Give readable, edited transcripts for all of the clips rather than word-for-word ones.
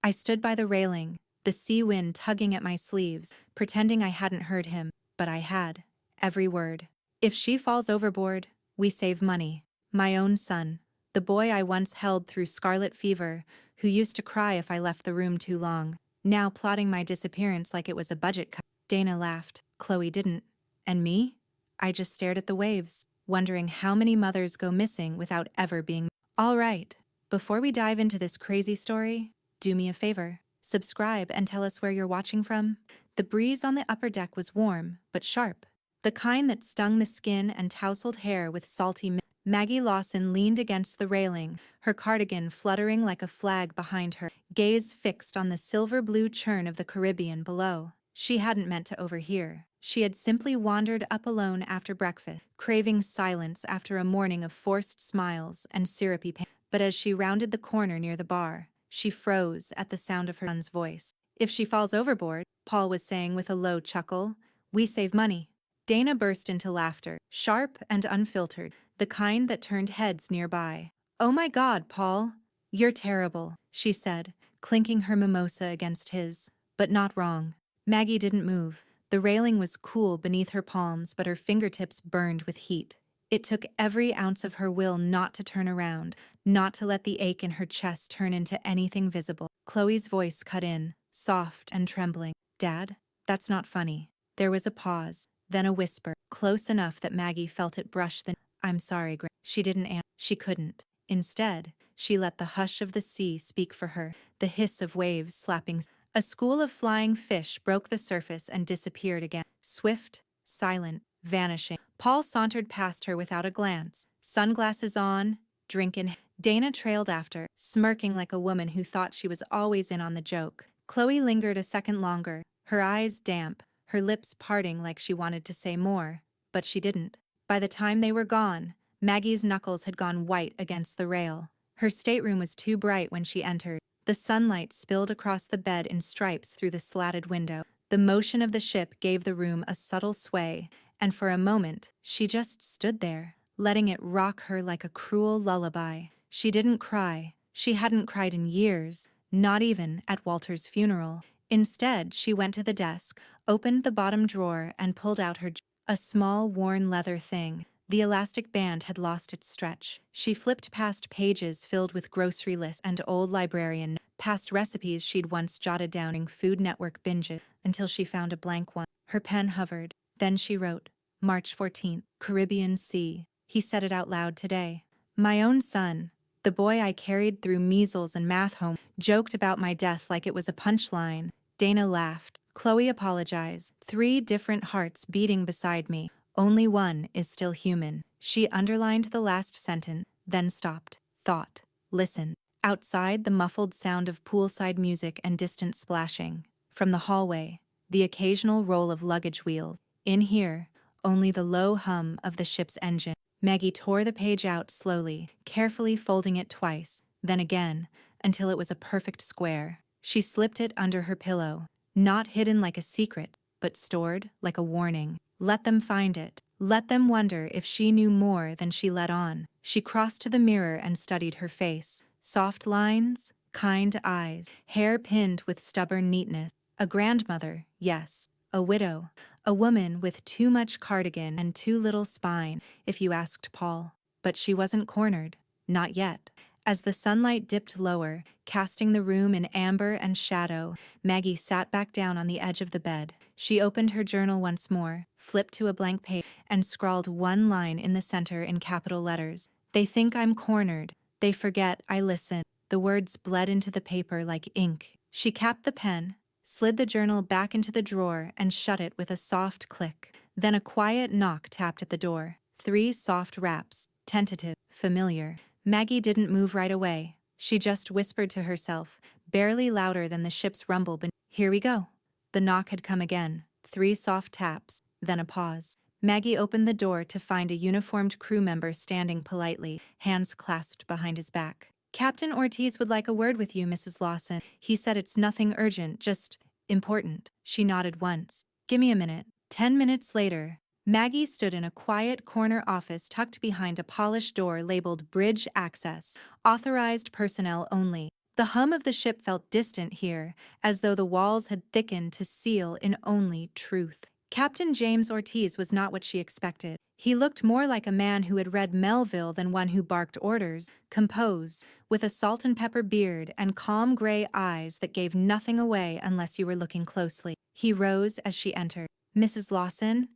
I stood by the railing, the sea wind tugging at my sleeves, pretending I hadn't heard him, but I had. Every word. If she falls overboard, we save money. My own son, the boy I once held through scarlet fever, who used to cry if I left the room too long, now plotting my disappearance like it was a budget cut. Dana laughed. Chloe didn't. And me? I just stared at the waves, wondering how many mothers go missing without ever being. All right, before we dive into this crazy story, do me a favor. Subscribe and tell us where you're watching from. The breeze on the upper deck was warm, but sharp. The kind that stung the skin and tousled hair with salty mist. Maggie Lawson leaned against the railing, her cardigan fluttering like a flag behind her, gaze fixed on the silver-blue churn of the Caribbean below. She hadn't meant to overhear. She had simply wandered up alone after breakfast, craving silence after a morning of forced smiles and syrupy pain. But as she rounded the corner near the bar, she froze at the sound of her son's voice. If she falls overboard, Paul was saying with a low chuckle, we save money. Dana burst into laughter, sharp and unfiltered, the kind that turned heads nearby. Oh my God, Paul. You're terrible, she said, clinking her mimosa against his. But not wrong. Maggie didn't move. The railing was cool beneath her palms, but her fingertips burned with heat. It took every ounce of her will not to turn around, not to let the ache in her chest turn into anything visible. Chloe's voice cut in, soft and trembling. Dad, that's not funny. There was a pause, then a whisper, close enough that Maggie felt it brush the. I'm sorry, Gra. She didn't answer. She couldn't. Instead, she let the hush of the sea speak for her, the hiss of waves slapping. A school of flying fish broke the surface and disappeared again. Swift, silent, vanishing. Paul sauntered past her without a glance, sunglasses on, drink in hand. Dana trailed after, smirking like a woman who thought she was always in on the joke. Chloe lingered a second longer, her eyes damp, her lips parting like she wanted to say more, but she didn't. By the time they were gone, Maggie's knuckles had gone white against the rail. Her stateroom was too bright when she entered. The sunlight spilled across the bed in stripes through the slatted window. The motion of the ship gave the room a subtle sway, and for a moment, she just stood there, letting it rock her like a cruel lullaby. She didn't cry. She hadn't cried in years, not even at Walter's funeral. Instead, she went to the desk, opened the bottom drawer, and pulled out a small, worn leather thing. The elastic band had lost its stretch. She flipped past pages filled with grocery lists and old librarian notes, past recipes she'd once jotted down in Food Network binges, until she found a blank one. Her pen hovered. Then she wrote, March 14th, Caribbean Sea. He said it out loud today. My own son, the boy I carried through measles and math home, joked about my death like it was a punchline. Dana laughed. Chloe apologized. 3 different hearts beating beside me. Only one is still human. She underlined the last sentence, then stopped. Thought. Listened. Outside, the muffled sound of poolside music and distant splashing. From the hallway, the occasional roll of luggage wheels. In here, only the low hum of the ship's engine. Maggie tore the page out slowly, carefully folding it twice, then again, until it was a perfect square. She slipped it under her pillow, not hidden like a secret, but stored like a warning. Let them find it. Let them wonder if she knew more than she let on. She crossed to the mirror and studied her face. Soft lines, kind eyes, hair pinned with stubborn neatness. A grandmother, yes. A widow. A woman with too much cardigan and too little spine, if you asked Paul. But she wasn't cornered. Not yet. As the sunlight dipped lower, casting the room in amber and shadow, Maggie sat back down on the edge of the bed. She opened her journal once more, flipped to a blank page, and scrawled one line in the center in capital letters. They think I'm cornered. They forget I listen. The words bled into the paper like ink. She capped the pen, slid the journal back into the drawer, and shut it with a soft click. Then a quiet knock tapped at the door. 3 soft raps, tentative, familiar. Maggie didn't move right away. She just whispered to herself, barely louder than the ship's rumble beneath. Here we go. The knock had come again. 3 soft taps, then a pause. Maggie opened the door to find a uniformed crew member standing politely, hands clasped behind his back. Captain Ortiz would like a word with you, Mrs. Lawson. He said it's nothing urgent, just important. She nodded once. Give me a minute. 10 minutes later, Maggie stood in a quiet corner office tucked behind a polished door labeled Bridge Access, authorized personnel only. The hum of the ship felt distant here, as though the walls had thickened to seal in only truth. Captain James Ortiz was not what she expected. He looked more like a man who had read Melville than one who barked orders, composed, with a salt and pepper beard and calm gray eyes that gave nothing away unless you were looking closely. He rose as she entered. "Mrs. Lawson,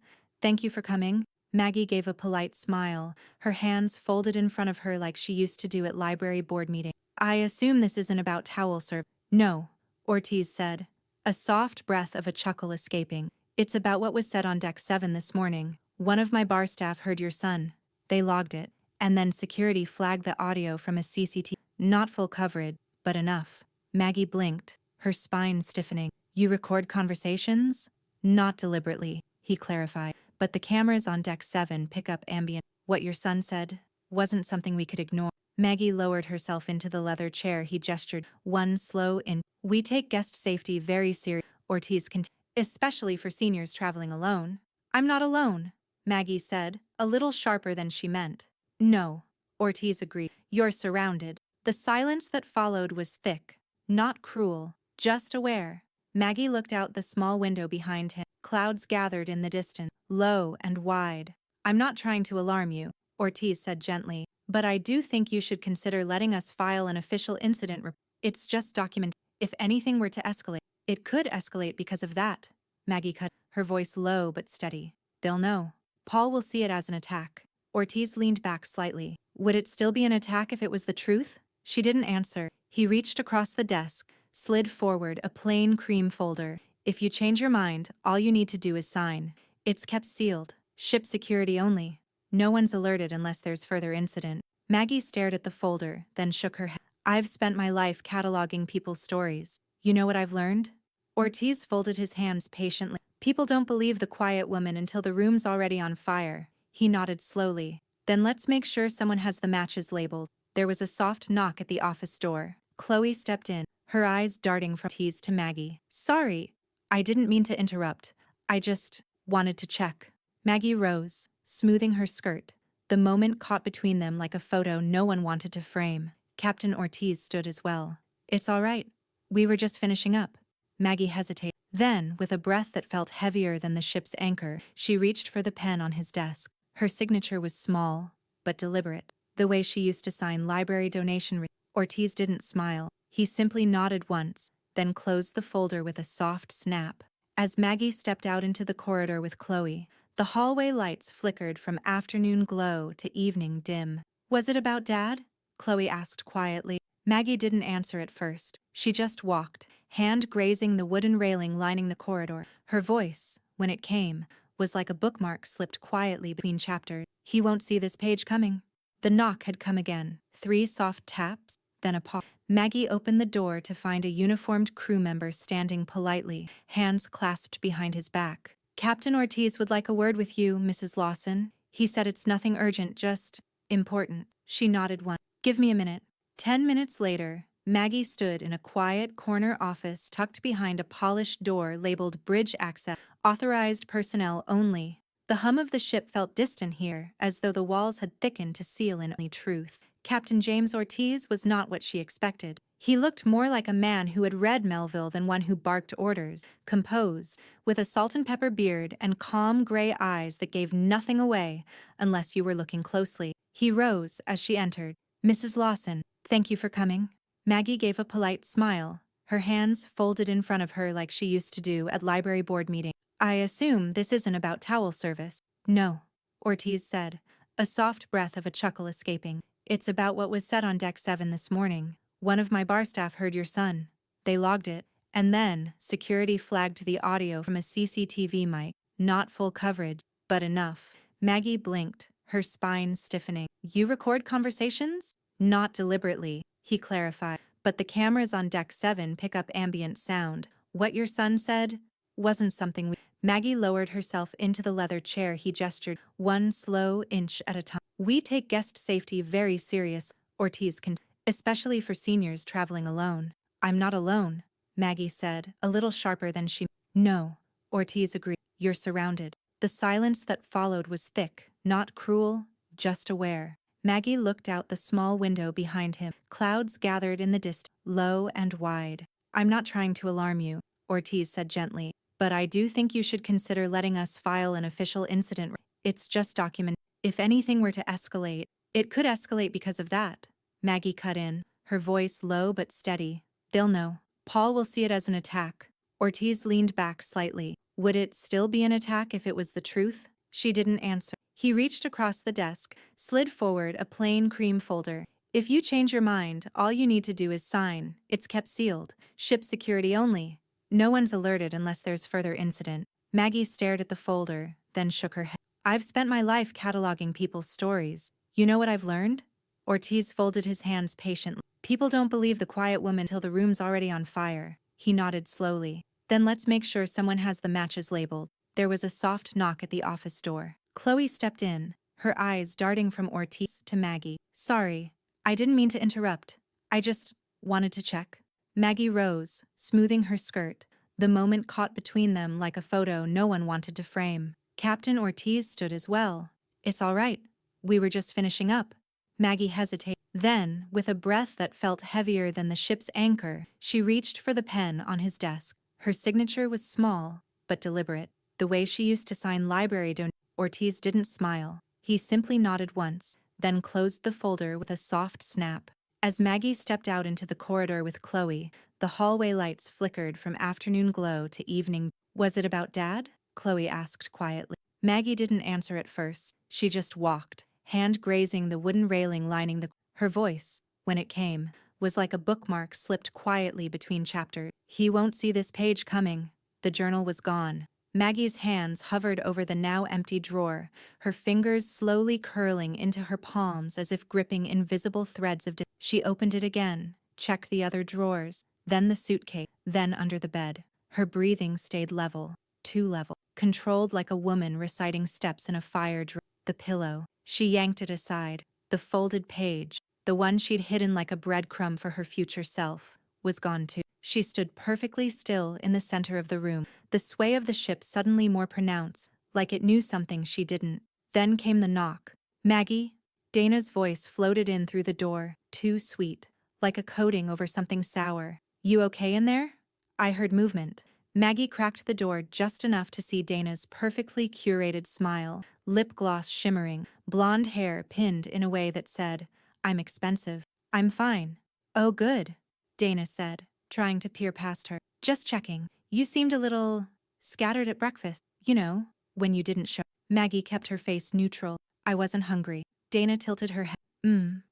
thank you for coming." Maggie gave a polite smile, her hands folded in front of her like she used to do at library board meetings. "I assume this isn't about towel service." "No," Ortiz said, a soft breath of a chuckle escaping. "It's about what was said on deck 7 this morning. One of my bar staff heard your son. They logged it, and then security flagged the audio from a CCTV. Not full coverage, but enough." Maggie blinked, her spine stiffening. "You record conversations?" "Not deliberately," he clarified, "but the cameras on deck 7 pick up ambient. What your son said wasn't something we could ignore." Maggie lowered herself into the leather chair he gestured. "One slow in. We take guest safety very seriously," Ortiz continued, "especially for seniors traveling alone." "I'm not alone," Maggie said, a little sharper than she meant. "No," Ortiz agreed. "You're surrounded." The silence that followed was thick, not cruel, just aware. Maggie looked out the small window behind him. Clouds gathered in the distance, low and wide. "I'm not trying to alarm you," Ortiz said gently, "but I do think you should consider letting us file an official incident report. It's just document. If anything were to escalate, it could escalate because of that." Maggie cut, her voice low but steady. "They'll know. Paul will see it as an attack." Ortiz leaned back slightly. "Would it still be an attack if it was the truth?" She didn't answer. He reached across the desk, slid forward a plain cream folder. "If you change your mind, all you need to do is sign. It's kept sealed. Ship security only. No one's alerted unless there's further incident." Maggie stared at the folder, then shook her head. "I've spent my life cataloging people's stories. You know what I've learned?" Ortiz folded his hands patiently. "People don't believe the quiet woman until the room's already on fire." He nodded slowly. "Then let's make sure someone has the matches labeled." There was a soft knock at the office door. Chloe stepped in, her eyes darting from Ortiz to Maggie. "Sorry, I didn't mean to interrupt. I just wanted to check." Maggie rose, smoothing her skirt. The moment caught between them like a photo no one wanted to frame. Captain Ortiz stood as well. "It's all right. We were just finishing up." Maggie hesitated. Then, with a breath that felt heavier than the ship's anchor, she reached for the pen on his desk. Her signature was small, but deliberate, the way she used to sign library donation. Ortiz didn't smile. He simply nodded once, then closed the folder with a soft snap. As Maggie stepped out into the corridor with Chloe, the hallway lights flickered from afternoon glow to evening dim. "Was it about Dad?" Chloe asked quietly. Maggie didn't answer at first. She just walked, hand grazing the wooden railing lining the corridor. Her voice, when it came, was like a bookmark slipped quietly between chapters. "He won't see this page coming." The knock had come again. 3 soft taps, then a pause. Maggie opened the door to find a uniformed crew member standing politely, hands clasped behind his back. "Captain Ortiz would like a word with you, Mrs. Lawson." He said, "It's nothing urgent, just important." She nodded once. "Give me a minute." 10 minutes later, Maggie stood in a quiet corner office tucked behind a polished door labeled Bridge Access, authorized personnel only. The hum of the ship felt distant here, as though the walls had thickened to seal in only truth. Captain James Ortiz was not what she expected. He looked more like a man who had read Melville than one who barked orders, composed, with a salt and pepper beard and calm gray eyes that gave nothing away unless you were looking closely. He rose as she entered. "Mrs. Lawson, thank you for coming." Maggie gave a polite smile, her hands folded in front of her like she used to do at library board meetings. "I assume this isn't about towel service." "No," Ortiz said, a soft breath of a chuckle escaping. "It's about what was said on deck 7 this morning. One of my bar staff heard your son. They logged it, and then security flagged the audio from a CCTV mic. Not full coverage, but enough." Maggie blinked, her spine stiffening. "You record conversations?" "Not deliberately," he clarified, "but the cameras on deck 7 pick up ambient sound. What your son said wasn't something we—" Maggie lowered herself into the leather chair he gestured, "one slow inch at a time. We take guest safety very seriously," Ortiz continued, "especially for seniors traveling alone." "I'm not alone," Maggie said, a little sharper than she. "No," Ortiz agreed. "You're surrounded." The silence that followed was thick, not cruel, just aware. Maggie looked out the small window behind him. Clouds gathered in the distance, low and wide. I'm not trying to alarm you, Ortiz said gently, but I do think you should consider letting us file an official incident. It's just document. If anything were to escalate, it could escalate because of that. Maggie cut in, her voice low but steady. They'll know. Paul will see it as an attack. Ortiz leaned back slightly. Would it still be an attack if it was the truth? She didn't answer. He reached across the desk, slid forward a plain cream folder. If you change your mind, all you need to do is sign. It's kept sealed. Ship security only. No one's alerted unless there's further incident. Maggie stared at the folder, then shook her head. I've spent my life cataloging people's stories. You know what I've learned? Ortiz folded his hands patiently. People don't believe the quiet woman till the room's already on fire. He nodded slowly. Then let's make sure someone has the matches labeled. There was a soft knock at the office door. Chloe stepped in, her eyes darting from Ortiz to Maggie. Sorry, I didn't mean to interrupt. I just wanted to check. Maggie rose, smoothing her skirt. The moment caught between them like a photo no one wanted to frame. Captain Ortiz stood as well. It's all right. We were just finishing up. Maggie hesitated. Then, with a breath that felt heavier than the ship's anchor, she reached for the pen on his desk. Her signature was small, but deliberate. The way she used to sign library donations. Ortiz didn't smile. He simply nodded once, then closed the folder with a soft snap. As Maggie stepped out into the corridor with Chloe, the hallway lights flickered from afternoon glow to evening. Was it about Dad? Chloe asked quietly. Maggie didn't answer at first. She just walked, hand grazing the wooden railing lining the. Her voice, when it came, was like a bookmark slipped quietly between chapters. He won't see this page coming. The journal was gone. Maggie's hands hovered over the now empty drawer, her fingers slowly curling into her palms as if gripping invisible threads of. She opened it again, checked the other drawers, then the suitcase, then under the bed. Her breathing stayed level, too level, controlled like a woman reciting steps in a fire drill. The pillow. She yanked it aside. The folded page, the one she'd hidden like a breadcrumb for her future self, was gone too. She stood perfectly still in the center of the room, the sway of the ship suddenly more pronounced, like it knew something she didn't. Then came the knock. Maggie? Dana's voice floated in through the door, too sweet, like a coating over something sour. You okay in there? I heard movement. Maggie cracked the door just enough to see Dana's perfectly curated smile, lip gloss shimmering, blonde hair pinned in a way that said, I'm expensive. I'm fine. Oh good, Dana said, trying to peer past her. Just checking. You seemed a little scattered at breakfast, you know, when you didn't show. Maggie kept her face neutral. I wasn't hungry. Dana tilted her head.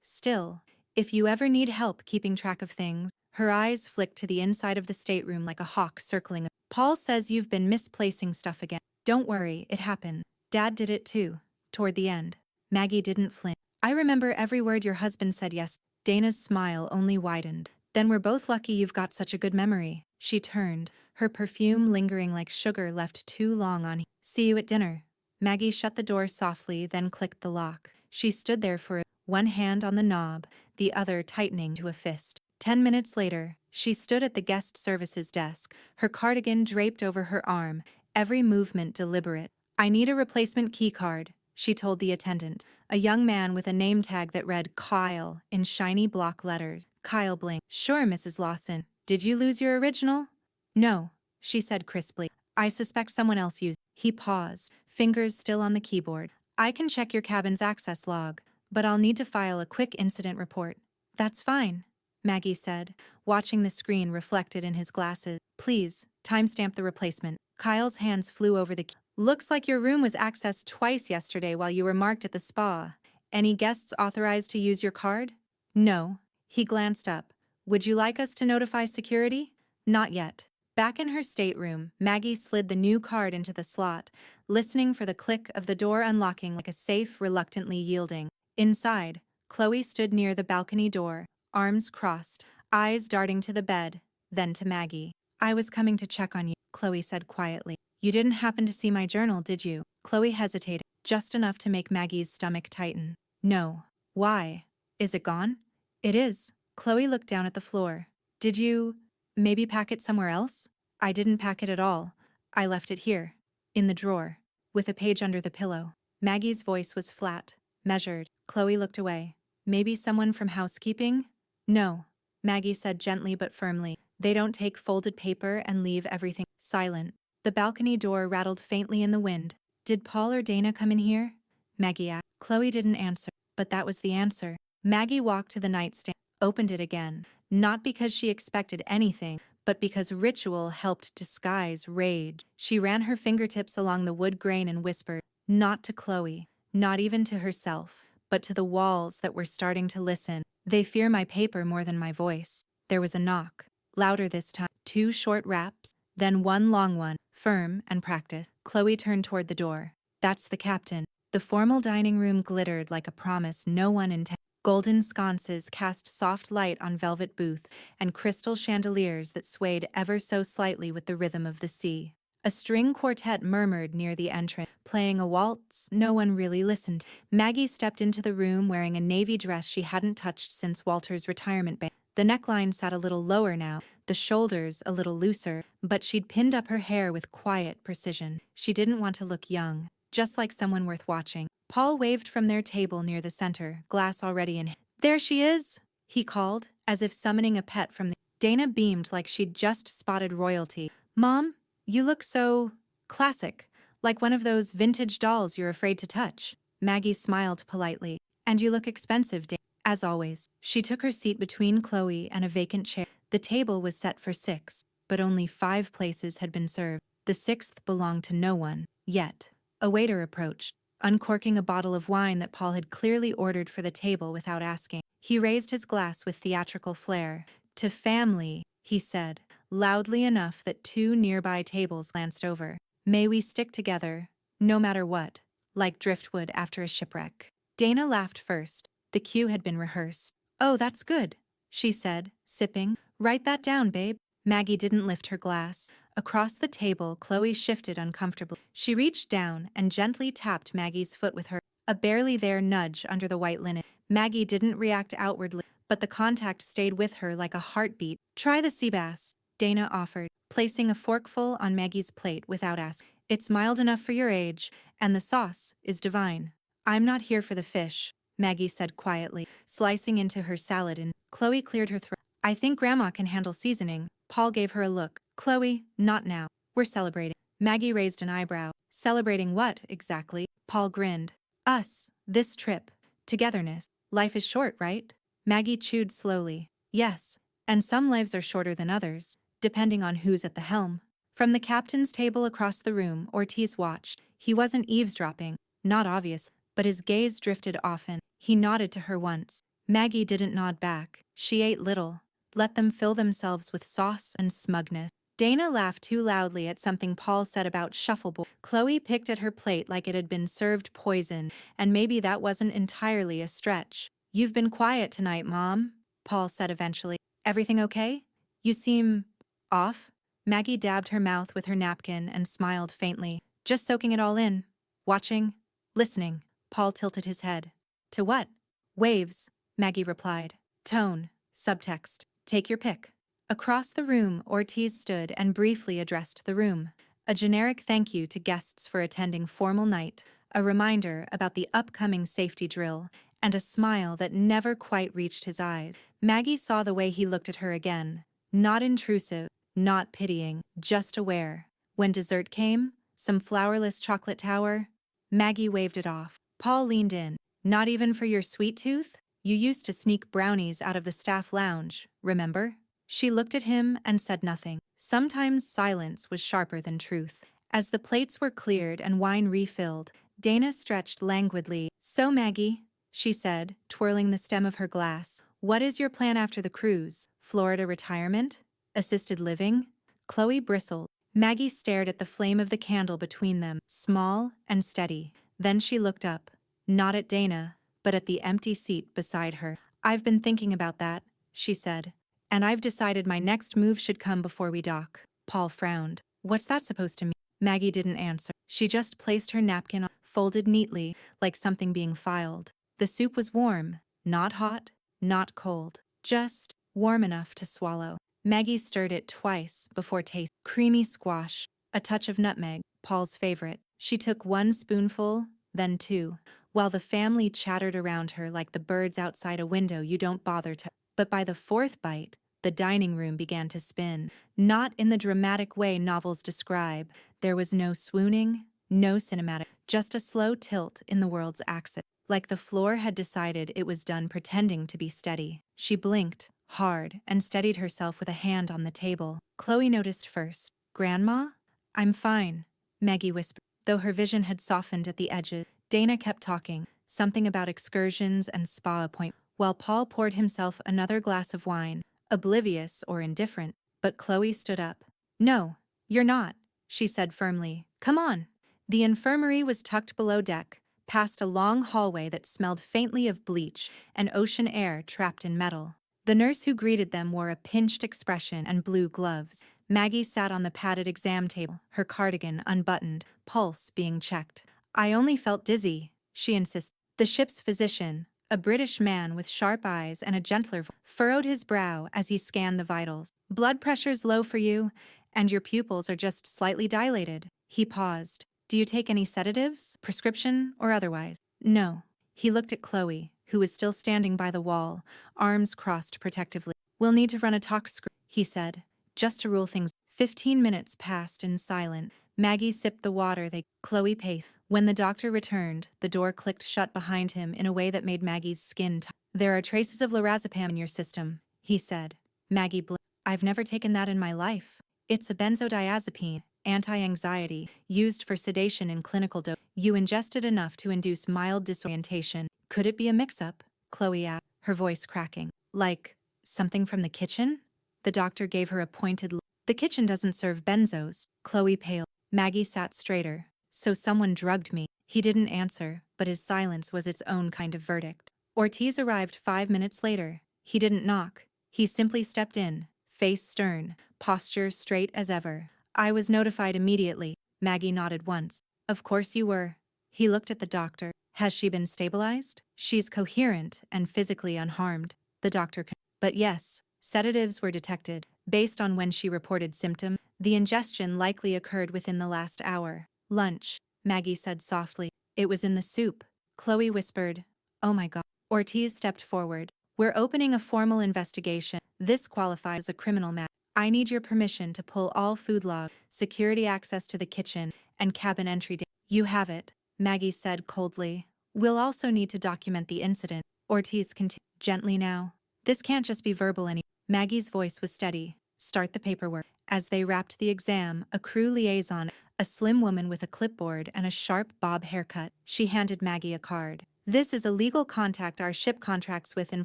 Still, if you ever need help keeping track of things. Her eyes flicked to the inside of the stateroom like a hawk circling. Paul says you've been misplacing stuff again. Don't worry, it happened. Dad did it too. Toward the end. Maggie didn't flinch. I remember every word your husband said yes. Dana's smile only widened. Then we're both lucky you've got such a good memory. She turned, her perfume lingering like sugar left too long on. See you at dinner. Maggie shut the door softly, then clicked the lock. She stood there for one hand on the knob, the other tightening to a fist. 10 minutes later, she stood at the guest services desk, her cardigan draped over her arm, every movement deliberate. I need a replacement key card, she told the attendant, a young man with a name tag that read Kyle in shiny block letters. Kyle blinked. Sure, Mrs. Lawson. Did you lose your original? No, she said crisply. I suspect someone else used. He paused, fingers still on the keyboard. I can check your cabin's access log, but I'll need to file a quick incident report. That's fine, Maggie said, watching the screen reflected in his glasses. Please, timestamp the replacement. Kyle's hands flew over the key. Looks like your room was accessed twice yesterday while you were marked at the spa. Any guests authorized to use your card? No. He glanced up. Would you like us to notify security? Not yet. Back in her stateroom, Maggie slid the new card into the slot, listening for the click of the door unlocking like a safe reluctantly yielding. Inside, Chloe stood near the balcony door, arms crossed, eyes darting to the bed, then to Maggie. I was coming to check on you, Chloe said quietly. You didn't happen to see my journal, did you? Chloe hesitated, just enough to make Maggie's stomach tighten. No. Why? Is it gone? It is. Chloe looked down at the floor. Did you maybe pack it somewhere else? I didn't pack it at all. I left it here, in the drawer, with a page under the pillow. Maggie's voice was flat. measured. Chloe looked away. Maybe someone from housekeeping? No, Maggie said gently but firmly. They don't take folded paper and leave everything silent. The balcony door rattled faintly in the wind. Did Paul or Dana come in here? Maggie asked. Chloe didn't answer, but that was the answer. Maggie walked to the nightstand, opened it again, not because she expected anything, but because ritual helped disguise rage. She ran her fingertips along the wood grain and whispered, not to Chloe, not even to herself, but to the walls that were starting to listen. They fear my paper more than my voice. There was a knock, louder this time. 2 short raps, then 1 long one, firm and practiced. Chloe turned toward the door. That's the captain. The formal dining room glittered like a promise no one intended. Golden sconces cast soft light on velvet booths and crystal chandeliers that swayed ever so slightly with the rhythm of the sea. A string quartet murmured near the entrance, playing a waltz no one really listened to. Maggie stepped into the room wearing a navy dress she hadn't touched since Walter's retirement ban. The neckline sat a little lower now, the shoulders a little looser, but she'd pinned up her hair with quiet precision. She didn't want to look young, just like someone worth watching. Paul waved from their table near the center, glass already in. There she is, he called, as if summoning a pet from the. Dana beamed like she'd just spotted royalty. Mom, you look so classic, like one of those vintage dolls you're afraid to touch. Maggie smiled politely. And you look expensive, Dana. As always, she took her seat between Chloe and a vacant chair. The table was set for 6, but only 5 places had been served. The 6th belonged to no one, yet. A waiter approached, uncorking a bottle of wine that Paul had clearly ordered for the table without asking. He raised his glass with theatrical flair. To family, he said, loudly enough that 2 nearby tables glanced over. May we stick together, no matter what, like driftwood after a shipwreck. Dana laughed first. The cue had been rehearsed. Oh, that's good, she said, sipping. Write that down, babe. Maggie didn't lift her glass. Across the table, Chloe shifted uncomfortably. She reached down and gently tapped Maggie's foot with her, a barely there nudge under the white linen. Maggie didn't react outwardly, but the contact stayed with her like a heartbeat. Try the sea bass, Dana offered, placing a forkful on Maggie's plate without asking. It's mild enough for your age, and the sauce is divine. I'm not here for the fish, Maggie said quietly, slicing into her salad, and Chloe cleared her throat. I think Grandma can handle seasoning. Paul gave her a look. Chloe, not now. We're celebrating. Maggie raised an eyebrow. Celebrating what, exactly? Paul grinned. Us, this trip. Togetherness. Life is short, right? Maggie chewed slowly. Yes, and some lives are shorter than others, depending on who's at the helm. From the captain's table across the room, Ortiz watched. He wasn't eavesdropping, not obvious, but his gaze drifted often. He nodded to her once. Maggie didn't nod back. She ate little. Let them fill themselves with sauce and smugness. Dana laughed too loudly at something Paul said about shuffleboard. Chloe picked at her plate like it had been served poison, and maybe that wasn't entirely a stretch. You've been quiet tonight, Mom, Paul said eventually. Everything okay? You seem off? Maggie dabbed her mouth with her napkin and smiled faintly. Just soaking it all in. Watching? Listening. Paul tilted his head. To what? Waves, Maggie replied. Tone. Subtext. Take your pick. Across the room, Ortiz stood and briefly addressed the room. A generic thank you to guests for attending formal night, a reminder about the upcoming safety drill, and a smile that never quite reached his eyes. Maggie saw the way he looked at her again. Not intrusive, not pitying, just aware. When dessert came, some flourless chocolate tower, Maggie waved it off. Paul leaned in. Not even for your sweet tooth? You used to sneak brownies out of the staff lounge, remember? She looked at him and said nothing. Sometimes silence was sharper than truth. As the plates were cleared and wine refilled, Dana stretched languidly. So, Maggie, she said, twirling the stem of her glass, what is your plan after the cruise? Florida retirement? Assisted living? Chloe bristled. Maggie stared at the flame of the candle between them, small and steady. Then she looked up, not at Dana, but at the empty seat beside her. I've been thinking about that, she said. And I've decided my next move should come before we dock. Paul frowned. What's that supposed to mean? Maggie didn't answer. She just placed her napkin on, folded neatly, like something being filed. The soup was warm, not hot, not cold, just warm enough to swallow. Maggie stirred it twice before tasting. Creamy squash, a touch of nutmeg, Paul's favorite. She took 1 spoonful, then 2. while the family chattered around her like the birds outside a window you don't bother to. But by the fourth bite, the dining room began to spin. Not in the dramatic way novels describe. There was no swooning, no cinematic, just a slow tilt in the world's axis. Like the floor had decided it was done pretending to be steady. She blinked hard and steadied herself with a hand on the table. Chloe noticed first. "Grandma? I'm fine," Maggie whispered. Though her vision had softened at the edges, Dana kept talking, something about excursions and spa appointments, while Paul poured himself another glass of wine, oblivious or indifferent. But Chloe stood up. "No, you're not," she said firmly. "Come on." The infirmary was tucked below deck, past a long hallway that smelled faintly of bleach and ocean air trapped in metal. The nurse who greeted them wore a pinched expression and blue gloves. Maggie sat on the padded exam table, her cardigan unbuttoned, pulse being checked. "I only felt dizzy," she insisted. The ship's physician, a British man with sharp eyes and a gentler voice, furrowed his brow as he scanned the vitals. "Blood pressure's low for you, and your pupils are just slightly dilated." He paused. "Do you take any sedatives, prescription or otherwise?" "No." He looked at Chloe, who was still standing by the wall, arms crossed protectively. "We'll need to run a tox screen," he said, "just to rule things." 15 minutes passed in silence. Maggie sipped the water Chloe paced. When the doctor returned, the door clicked shut behind him in a way that made Maggie's skin tight. "There are traces of lorazepam in your system," he said. Maggie blinked. "I've never taken that in my life." "It's a benzodiazepine, anti-anxiety, used for sedation in clinical dose. You ingested enough to induce mild disorientation. Could it be a mix-up?" Chloe asked, her voice cracking. "Like something from the kitchen?" The doctor gave her a pointed look. "The kitchen doesn't serve benzos." Chloe paled. Maggie sat straighter. "So someone drugged me." He didn't answer, but his silence was its own kind of verdict. Ortiz arrived 5 minutes later. He didn't knock. He simply stepped in, face stern, posture straight as ever. "I was notified immediately." Maggie nodded once. "Of course you were." He looked at the doctor. "Has she been stabilized?" "She's coherent and physically unharmed." The doctor "But yes, sedatives were detected. Based on when she reported symptoms, the ingestion likely occurred within the last hour." "Lunch," Maggie said softly. "It was in the soup." Chloe whispered, "Oh my God." Ortiz stepped forward. "We're opening a formal investigation. This qualifies as a criminal matter. I need your permission to pull all food logs, security access to the kitchen, and cabin entry data." "You have it," Maggie said coldly. "We'll also need to document the incident." Ortiz continued gently now. "This can't just be verbal anymore." Maggie's voice was steady. "Start the paperwork." As they wrapped the exam, a crew liaison, a slim woman with a clipboard and a sharp bob haircut, she handed Maggie a card. "This is a legal contact our ship contracts with in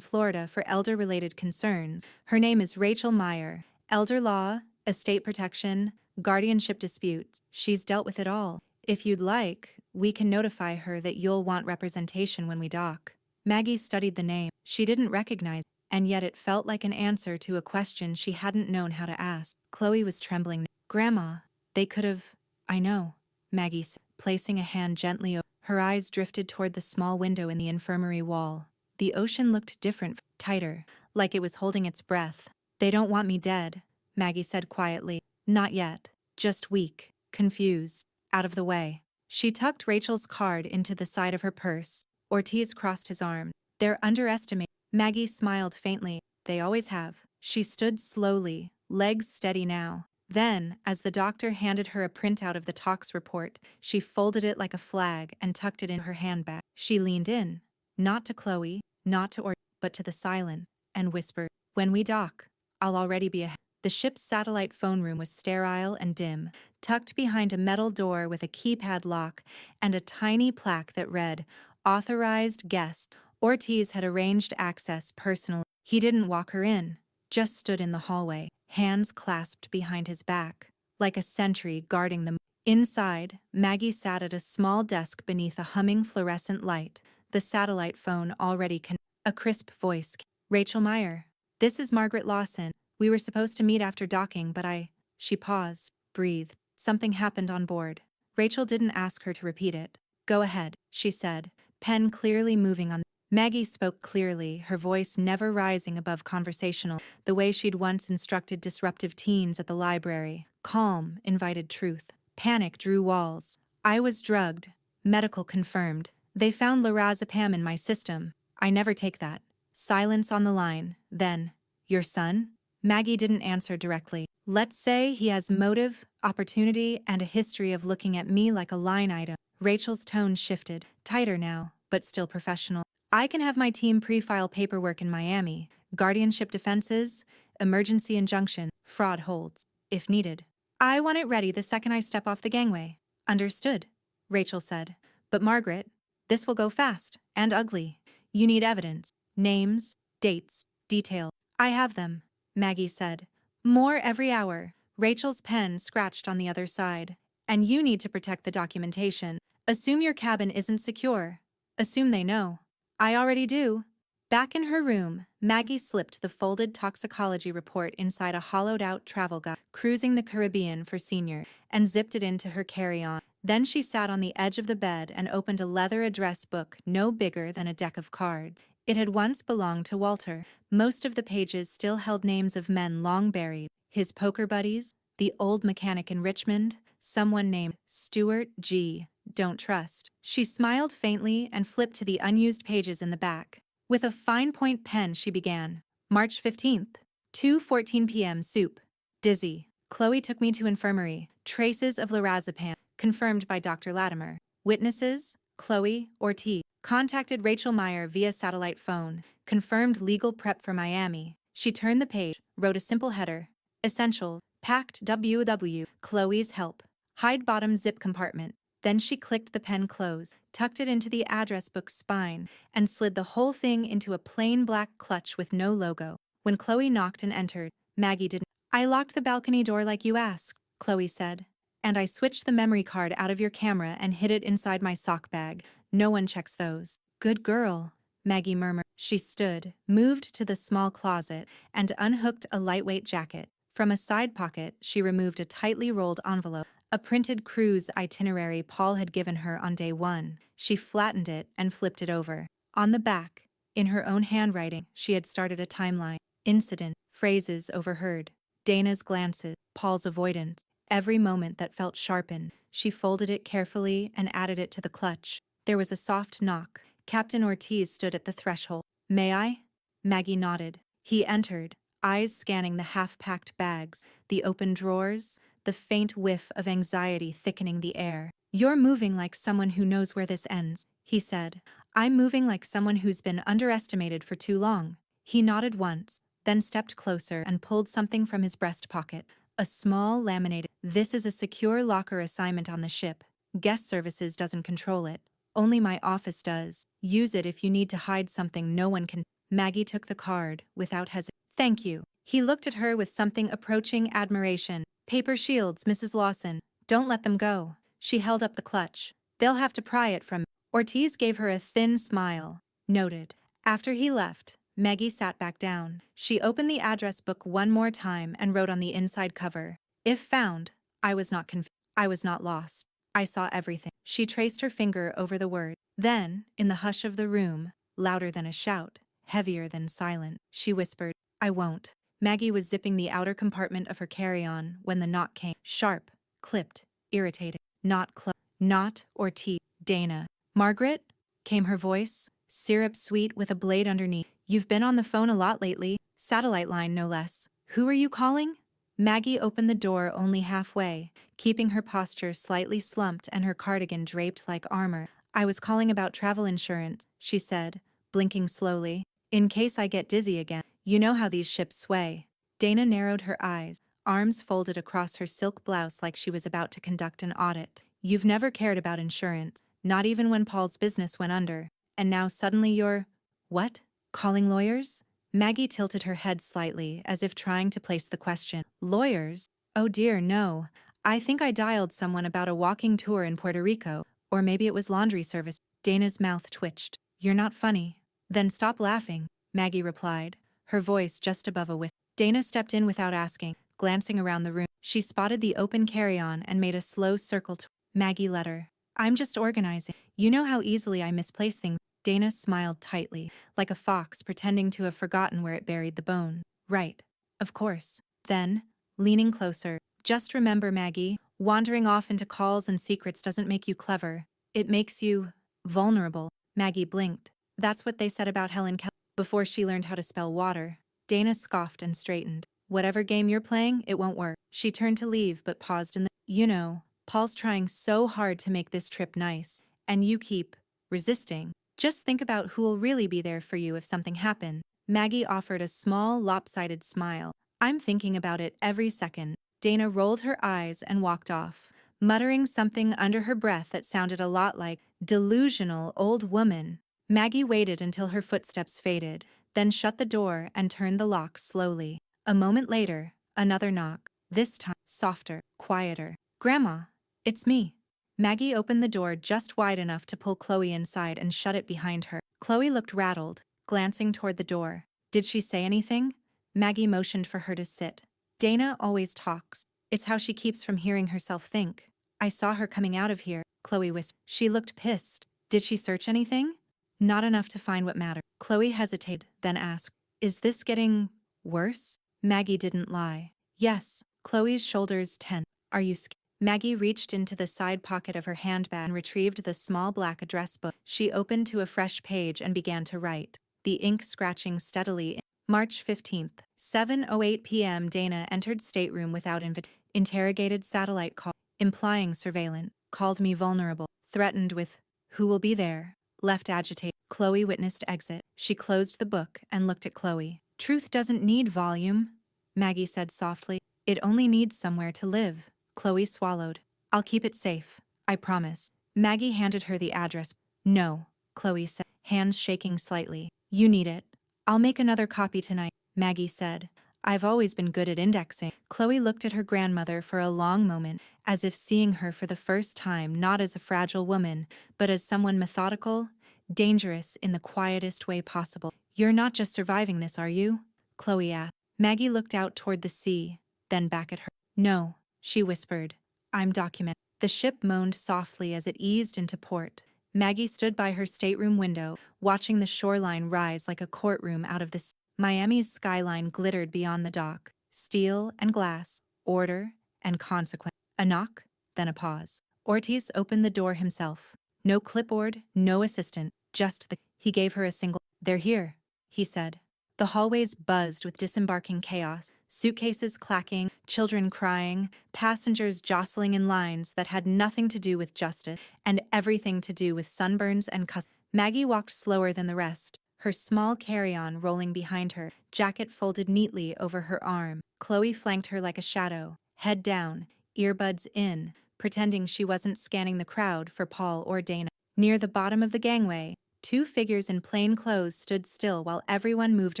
Florida for elder-related concerns. Her name is Rachel Meyer. Elder law, estate protection, guardianship disputes. She's dealt with it all. If you'd like, we can notify her that you'll want representation when we dock." Maggie studied the name. She didn't recognize it, and yet it felt like an answer to a question she hadn't known how to ask. Chloe was trembling. "Grandma, they could have—" "I know," Maggie said, placing a hand gently over. Her eyes drifted toward the small window in the infirmary wall. The ocean looked different, tighter, like it was holding its breath. "They don't want me dead," Maggie said quietly. "Not yet. Just weak, confused, out of the way." She tucked Rachel's card into the side of her purse. Ortiz crossed his arm. "They're underestimating." Maggie smiled faintly. "They always have." She stood slowly, legs steady now. Then, as the doctor handed her a printout of the tox report, she folded it like a flag and tucked it in her handbag. She leaned in, not to Chloe, not to Ortiz, but to the silent, and whispered, "When we dock, I'll already be ahead." The ship's satellite phone room was sterile and dim, tucked behind a metal door with a keypad lock and a tiny plaque that read, "Authorized guest." Ortiz had arranged access personally. He didn't walk her in, just stood in the hallway, hands clasped behind his back, like a sentry guarding them. Inside, Maggie sat at a small desk beneath a humming fluorescent light, the satellite phone already connected. A crisp voice. "Rachel Meyer. This is Margaret Lawson. We were supposed to meet after docking, but She paused, breathed. "Something happened on board." Rachel didn't ask her to repeat it. "Go ahead," she said, pen clearly moving on. Maggie spoke clearly, her voice never rising above conversational, the way she'd once instructed disruptive teens at the library. Calm invited truth. Panic drew walls. "I was drugged. Medical confirmed. They found lorazepam in my system. I never take that. Silence on the line. Then, your son? Maggie didn't answer directly. Let's say he has motive, opportunity, and a history of looking at me like a line item. Rachel's tone shifted, tighter now, but still professional. I can have my team pre-file paperwork in Miami, guardianship defenses, emergency injunction, fraud holds, if needed. I want it ready the second I step off the gangway. Understood, Rachel said. But Margaret, this will go fast and ugly. You need evidence, names, dates, details. I have them, Maggie said. More every hour. Rachel's pen scratched on the other side. And you need to protect the documentation. Assume your cabin isn't secure. Assume they know. I already do. Back in her room, Maggie slipped the folded toxicology report inside a hollowed-out travel guide, Cruising the Caribbean for Senior, and zipped it into her carry-on. Then she sat on the edge of the bed and opened a leather address book no bigger than a deck of cards. It had once belonged to Walter. Most of the pages still held names of men long buried, his poker buddies, the old mechanic in Richmond, someone named Stuart G. Don't trust. She smiled faintly and flipped to the unused pages in the back. With a fine-point pen she began. March 15th, 2:14 p.m. soup. Dizzy. Chloe took me to infirmary. Traces of lorazepam. Confirmed by Dr. Latimer. Witnesses, Chloe Ortiz. Contacted Rachel Meyer via satellite phone. Confirmed legal prep for Miami. She turned the page, wrote a simple header. Essentials. Packed WW. Chloe's help. Hide bottom zip compartment. Then she clicked the pen close, tucked it into the address book's spine, and slid the whole thing into a plain black clutch with no logo. When Chloe knocked and entered, Maggie didn't. I locked the balcony door like you asked, Chloe said. And I switched the memory card out of your camera and hid it inside my sock bag. No one checks those. Good girl, Maggie murmured. She stood, moved to the small closet, and unhooked a lightweight jacket. From a side pocket, she removed a tightly rolled envelope. A printed cruise itinerary Paul had given her on day one. She flattened it and flipped it over. On the back, in her own handwriting, she had started a timeline. Incident, phrases overheard, Dana's glances, Paul's avoidance, every moment that felt sharpened. She folded it carefully and added it to the clutch. There was a soft knock. Captain Ortiz stood at the threshold. May I? Maggie nodded. He entered, eyes scanning the half-packed bags, the open drawers, the faint whiff of anxiety thickening the air. You're moving like someone who knows where this ends, he said. I'm moving like someone who's been underestimated for too long. He nodded once, then stepped closer and pulled something from his breast pocket. A small laminated. This is a secure locker assignment on the ship. Guest services doesn't control it. Only my office does. Use it if you need to hide something no one can. Maggie took the card without hesitation. Thank you. He looked at her with something approaching admiration. Paper shields, Mrs. Lawson. Don't let them go. She held up the clutch. They'll have to pry it from me. Ortiz gave her a thin smile. Noted. After he left, Maggie sat back down. She opened the address book one more time and wrote on the inside cover. If found, I was not confused. I was not lost. I saw everything. She traced her finger over the word. Then, in the hush of the room, louder than a shout, heavier than silent, she whispered, I won't. Maggie was zipping the outer compartment of her carry-on when the knock came. Sharp, clipped, irritated. Not Ortiz. Dana. Margaret? Came her voice, syrup sweet with a blade underneath. You've been on the phone a lot lately. Satellite line, no less. Who are you calling? Maggie opened the door only halfway, keeping her posture slightly slumped and her cardigan draped like armor. I was calling about travel insurance, she said, blinking slowly. In case I get dizzy again. You know how these ships sway. Dana narrowed her eyes, arms folded across her silk blouse like she was about to conduct an audit. You've never cared about insurance, not even when Paul's business went under. And now suddenly you're… What? Calling lawyers? Maggie tilted her head slightly, as if trying to place the question. Lawyers? Oh dear, no. I think I dialed someone about a walking tour in Puerto Rico, or maybe it was laundry service. Dana's mouth twitched. You're not funny. Then stop laughing, Maggie replied, her voice just above a whisper. Dana stepped in without asking, glancing around the room. She spotted the open carry-on and made a slow circle to Maggie let her. I'm just organizing. You know how easily I misplace things. Dana smiled tightly, like a fox pretending to have forgotten where it buried the bone. Right. Of course. Then, leaning closer, just remember, Maggie, wandering off into calls and secrets doesn't make you clever. It makes you… Vulnerable. Maggie blinked. That's what they said about Helen Keller before she learned how to spell water. Dana scoffed and straightened. Whatever game you're playing, it won't work. She turned to leave but paused in the— You know, Paul's trying so hard to make this trip nice, and you keep resisting. Just think about who'll really be there for you if something happened. Maggie offered a small, lopsided smile. I'm thinking about it every second. Dana rolled her eyes and walked off, muttering something under her breath that sounded a lot like delusional old woman. Maggie waited until her footsteps faded, then shut the door and turned the lock slowly. A moment later, another knock, this time softer, quieter. Grandma, it's me. Maggie opened the door just wide enough to pull Chloe inside and shut it behind her. Chloe looked rattled, glancing toward the door. Did she say anything? Maggie motioned for her to sit. Dana always talks. It's how she keeps from hearing herself think. I saw her coming out of here, Chloe whispered. She looked pissed. Did she search anything? Not enough to find what mattered. Chloe hesitated, then asked, Is this getting worse? Maggie didn't lie. Yes. Chloe's shoulders tensed. Are you scared? Maggie reached into the side pocket of her handbag and retrieved the small black address book. She opened to a fresh page and began to write, the ink scratching steadily. March 15th, 7:08 p.m. Dana entered stateroom without invitation. Interrogated satellite call, implying surveillance. Called me vulnerable. Threatened with, who will be there? Left agitated. Chloe witnessed exit. She closed the book and looked at Chloe. Truth doesn't need volume, Maggie said softly. It only needs somewhere to live. Chloe swallowed. I'll keep it safe. I promise. Maggie handed her the address. No, Chloe said, hands shaking slightly. You need it. I'll make another copy tonight, Maggie said. I've always been good at indexing. Chloe looked at her grandmother for a long moment, as if seeing her for the first time not as a fragile woman, but as someone methodical, dangerous in the quietest way possible. You're not just surviving this, are you? Chloe asked. Maggie looked out toward the sea, then back at her. No, she whispered. I'm documenting. The ship moaned softly as it eased into port. Maggie stood by her stateroom window, watching the shoreline rise like a courtroom out of the sea. Miami's skyline glittered beyond the dock. Steel and glass, order and consequence. A knock, then a pause. Ortiz opened the door himself. No clipboard, no assistant, just the— He gave her a single— They're here, he said. The hallways buzzed with disembarking chaos, suitcases clacking, children crying, passengers jostling in lines that had nothing to do with justice and everything to do with sunburns and Maggie walked slower than the rest, her small carry-on rolling behind her, jacket folded neatly over her arm. Chloe flanked her like a shadow, head down, earbuds in, pretending she wasn't scanning the crowd for Paul or Dana. Near the bottom of the gangway, two figures in plain clothes stood still while everyone moved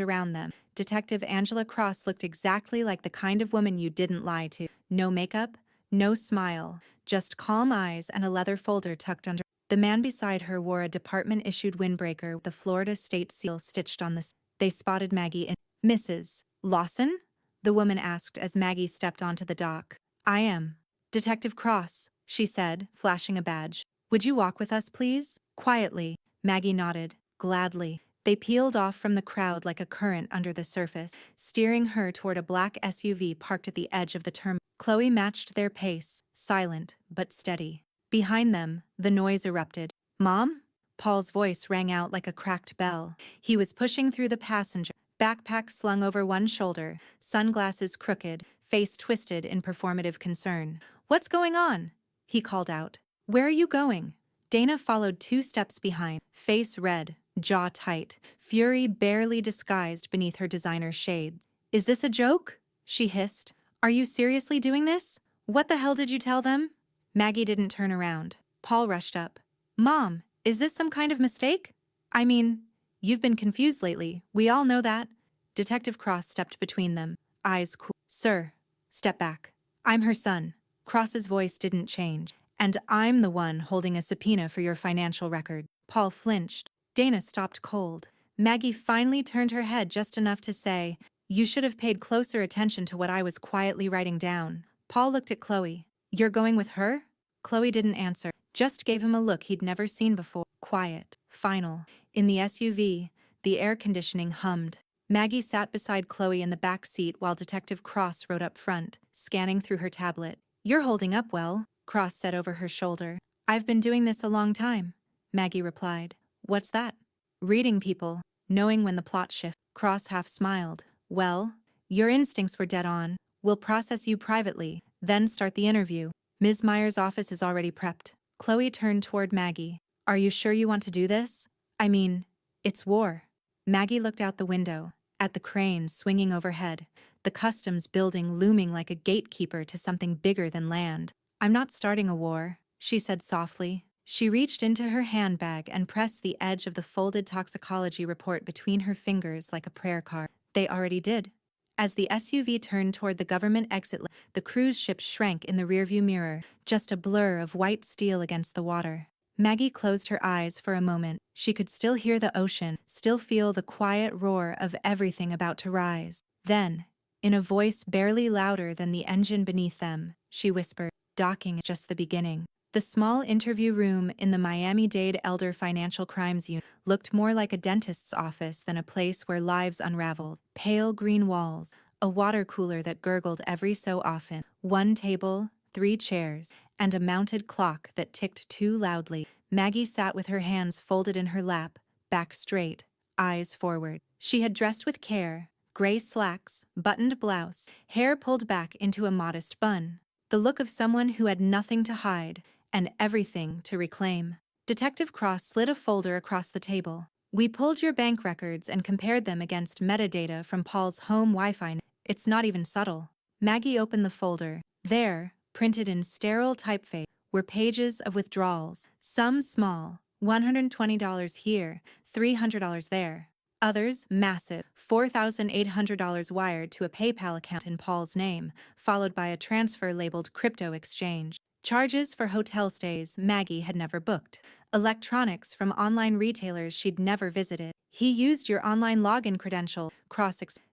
around them. Detective Angela Cross looked exactly like the kind of woman you didn't lie to. No makeup, no smile, just calm eyes and a leather folder tucked under. The man beside her wore a department-issued windbreaker with the Florida state seal stitched on the— They spotted Maggie in— Mrs. Lawson? The woman asked as Maggie stepped onto the dock. I am. Detective Cross, she said, flashing a badge. Would you walk with us, please? Quietly. Maggie nodded, gladly. They peeled off from the crowd like a current under the surface, steering her toward a black SUV parked at the edge of the terminal. Chloe matched their pace, silent but steady. Behind them, the noise erupted. Mom? Paul's voice rang out like a cracked bell. He was pushing through the passenger, backpack slung over one shoulder, sunglasses crooked, face twisted in performative concern. What's going on? He called out. Where are you going? Dana followed 2 steps behind, face red, jaw tight, fury barely disguised beneath her designer shades. Is this a joke? She hissed. Are you seriously doing this? What the hell did you tell them? Maggie didn't turn around. Paul rushed up. Mom, is this some kind of mistake? I mean, you've been confused lately. We all know that. Detective Cross stepped between them, eyes cool. Sir, step back. I'm her son. Cross's voice didn't change. And I'm the one holding a subpoena for your financial record. Paul flinched. Dana stopped cold. Maggie finally turned her head just enough to say, You should have paid closer attention to what I was quietly writing down. Paul looked at Chloe. You're going with her? Chloe didn't answer, just gave him a look he'd never seen before. Quiet, final. In the SUV, the air conditioning hummed. Maggie sat beside Chloe in the back seat while Detective Cross rode up front, scanning through her tablet. You're holding up well, Cross said over her shoulder. I've been doing this a long time. Maggie replied. What's that? Reading people, knowing when the plot shifts. Cross half smiled. Well, your instincts were dead on. We'll process you privately, then start the interview. Ms. Meyer's office is already prepped. Chloe turned toward Maggie. Are you sure you want to do this? I mean, it's war. Maggie looked out the window, at the cranes swinging overhead, the customs building looming like a gatekeeper to something bigger than land. I'm not starting a war, she said softly. She reached into her handbag and pressed the edge of the folded toxicology report between her fingers like a prayer card. They already did. As the SUV turned toward the government exit, the cruise ship shrank in the rearview mirror, just a blur of white steel against the water. Maggie closed her eyes for a moment. She could still hear the ocean, still feel the quiet roar of everything about to rise. Then, in a voice barely louder than the engine beneath them, she whispered, "Docking is just the beginning." The small interview room in the Miami-Dade Elder Financial Crimes Unit looked more like a dentist's office than a place where lives unraveled. Pale green walls, a water cooler that gurgled every so often, one table, 3 chairs, and a mounted clock that ticked too loudly. Maggie sat with her hands folded in her lap, back straight, eyes forward. She had dressed with care, gray slacks, buttoned blouse, hair pulled back into a modest bun. The look of someone who had nothing to hide and everything to reclaim. Detective Cross slid a folder across the table. We pulled your bank records and compared them against metadata from Paul's home Wi-Fi. It's not even subtle. Maggie opened the folder. There, printed in sterile typeface, were pages of withdrawals, some small, $120 here, $300 there. Others, massive, $4,800 wired to a PayPal account in Paul's name, followed by a transfer labeled crypto exchange. Charges for hotel stays Maggie had never booked. Electronics from online retailers she'd never visited. He used your online login credential,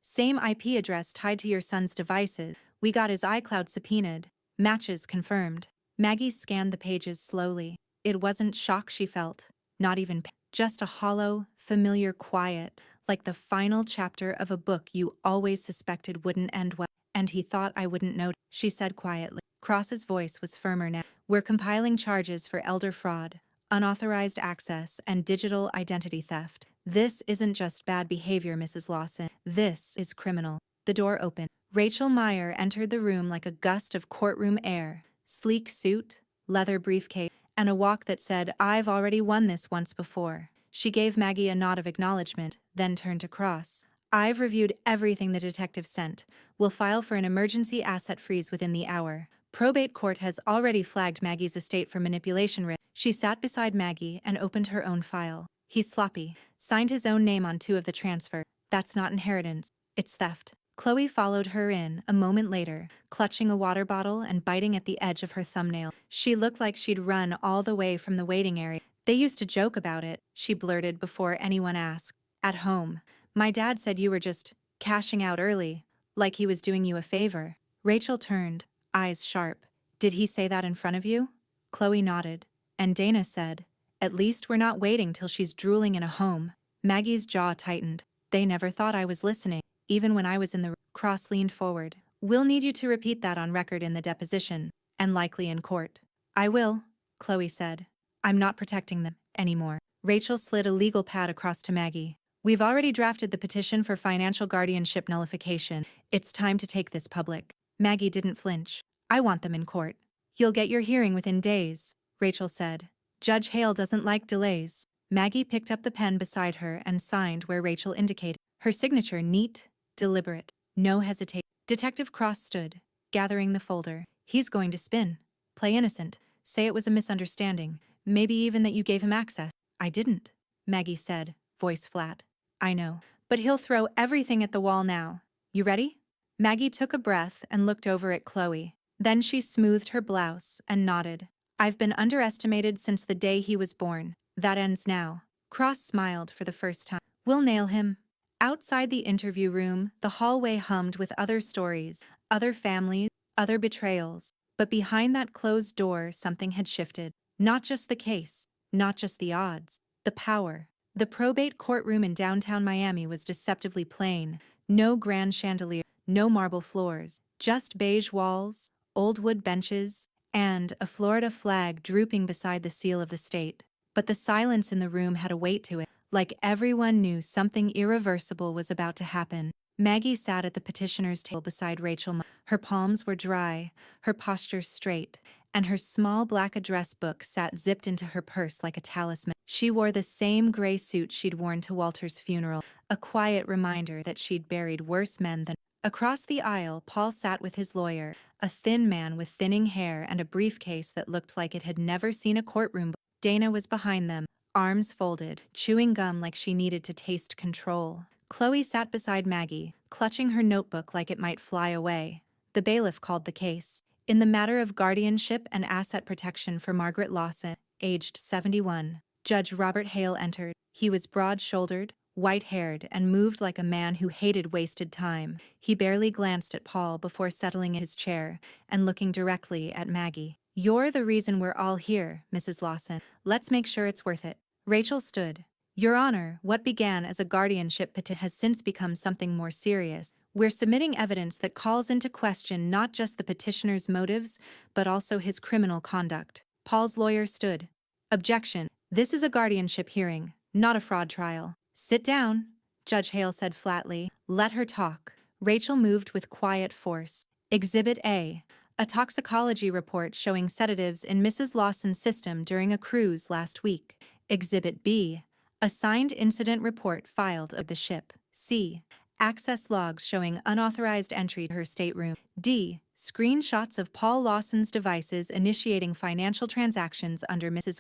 same IP address tied to your son's devices. We got his iCloud subpoenaed. Matches confirmed. Maggie scanned the pages slowly. It wasn't shock she felt, not even pain, just a hollow, familiar quiet, like the final chapter of a book you always suspected wouldn't end well. And he thought I wouldn't know, she said quietly. Cross's voice was firmer now. We're compiling charges for elder fraud, unauthorized access, and digital identity theft. This isn't just bad behavior, Mrs. Lawson. This is criminal. The door opened. Rachel Meyer entered the room like a gust of courtroom air. Sleek suit, leather briefcase, and a walk that said, I've already won this once before. She gave Maggie a nod of acknowledgement, then turned to Cross. I've reviewed everything the detective sent. We'll file for an emergency asset freeze within the hour. Probate court has already flagged Maggie's estate for manipulation risk. She sat beside Maggie and opened her own file. He's sloppy. Signed his own name on 2 of the transfer. That's not inheritance. It's theft. Chloe followed her in a moment later, clutching a water bottle and biting at the edge of her thumbnail. She looked like she'd run all the way from the waiting area. They used to joke about it, she blurted before anyone asked. At home. My dad said you were just cashing out early, like he was doing you a favor. Rachel turned, eyes sharp. Did he say that in front of you? Chloe nodded. And Dana said, at least we're not waiting till she's drooling in a home. Maggie's jaw tightened. They never thought I was listening, even when I was in the room. Cross leaned forward. We'll need you to repeat that on record in the deposition, and likely in court. I will, Chloe said. I'm not protecting them anymore. Rachel slid a legal pad across to Maggie. We've already drafted the petition for financial guardianship nullification. It's time to take this public. Maggie didn't flinch. I want them in court. You'll get your hearing within days, Rachel said. Judge Hale doesn't like delays. Maggie picked up the pen beside her and signed where Rachel indicated. Her signature neat, deliberate, no hesitation. Detective Cross stood, gathering the folder. He's going to spin. Play innocent. Say it was a misunderstanding. Maybe even that you gave him access. I didn't, Maggie said, voice flat. I know. But he'll throw everything at the wall now. You ready? Maggie took a breath and looked over at Chloe. Then she smoothed her blouse and nodded. I've been underestimated since the day he was born. That ends now. Cross smiled for the first time. We'll nail him. Outside the interview room, the hallway hummed with other stories, other families, other betrayals. But behind that closed door, something had shifted. Not just the case, not just the odds, the power. The probate courtroom in downtown Miami was deceptively plain. No grand chandelier, no marble floors, just beige walls, old wood benches, and a Florida flag drooping beside the seal of the state. But the silence in the room had a weight to it, like everyone knew something irreversible was about to happen. Maggie sat at the petitioner's table beside Rachel. Her palms were dry, her posture straight, and her small black address book sat zipped into her purse like a talisman. She wore the same gray suit she'd worn to Walter's funeral, a quiet reminder that she'd buried worse men than. Across the aisle, Paul sat with his lawyer, a thin man with thinning hair and a briefcase that looked like it had never seen a courtroom. Dana was behind them, arms folded, chewing gum like she needed to taste control. Chloe sat beside Maggie, clutching her notebook like it might fly away. The bailiff called the case. In the matter of guardianship and asset protection for Margaret Lawson, aged 71, Judge Robert Hale entered. He was broad-shouldered, white-haired, and moved like a man who hated wasted time. He barely glanced at Paul before settling in his chair and looking directly at Maggie. "You're the reason we're all here, Mrs. Lawson. Let's make sure it's worth it." Rachel stood. "Your Honor, what began as a guardianship petition has since become something more serious. We're submitting evidence that calls into question not just the petitioner's motives, but also his criminal conduct." Paul's lawyer stood. "Objection. This is a guardianship hearing, not a fraud trial." "Sit down," Judge Hale said flatly. "Let her talk." Rachel moved with quiet force. Exhibit A. A toxicology report showing sedatives in Mrs. Lawson's system during a cruise last week. Exhibit B. A signed incident report filed of the ship. C. Access logs showing unauthorized entry to her stateroom. D. Screenshots of Paul Lawson's devices initiating financial transactions under Mrs.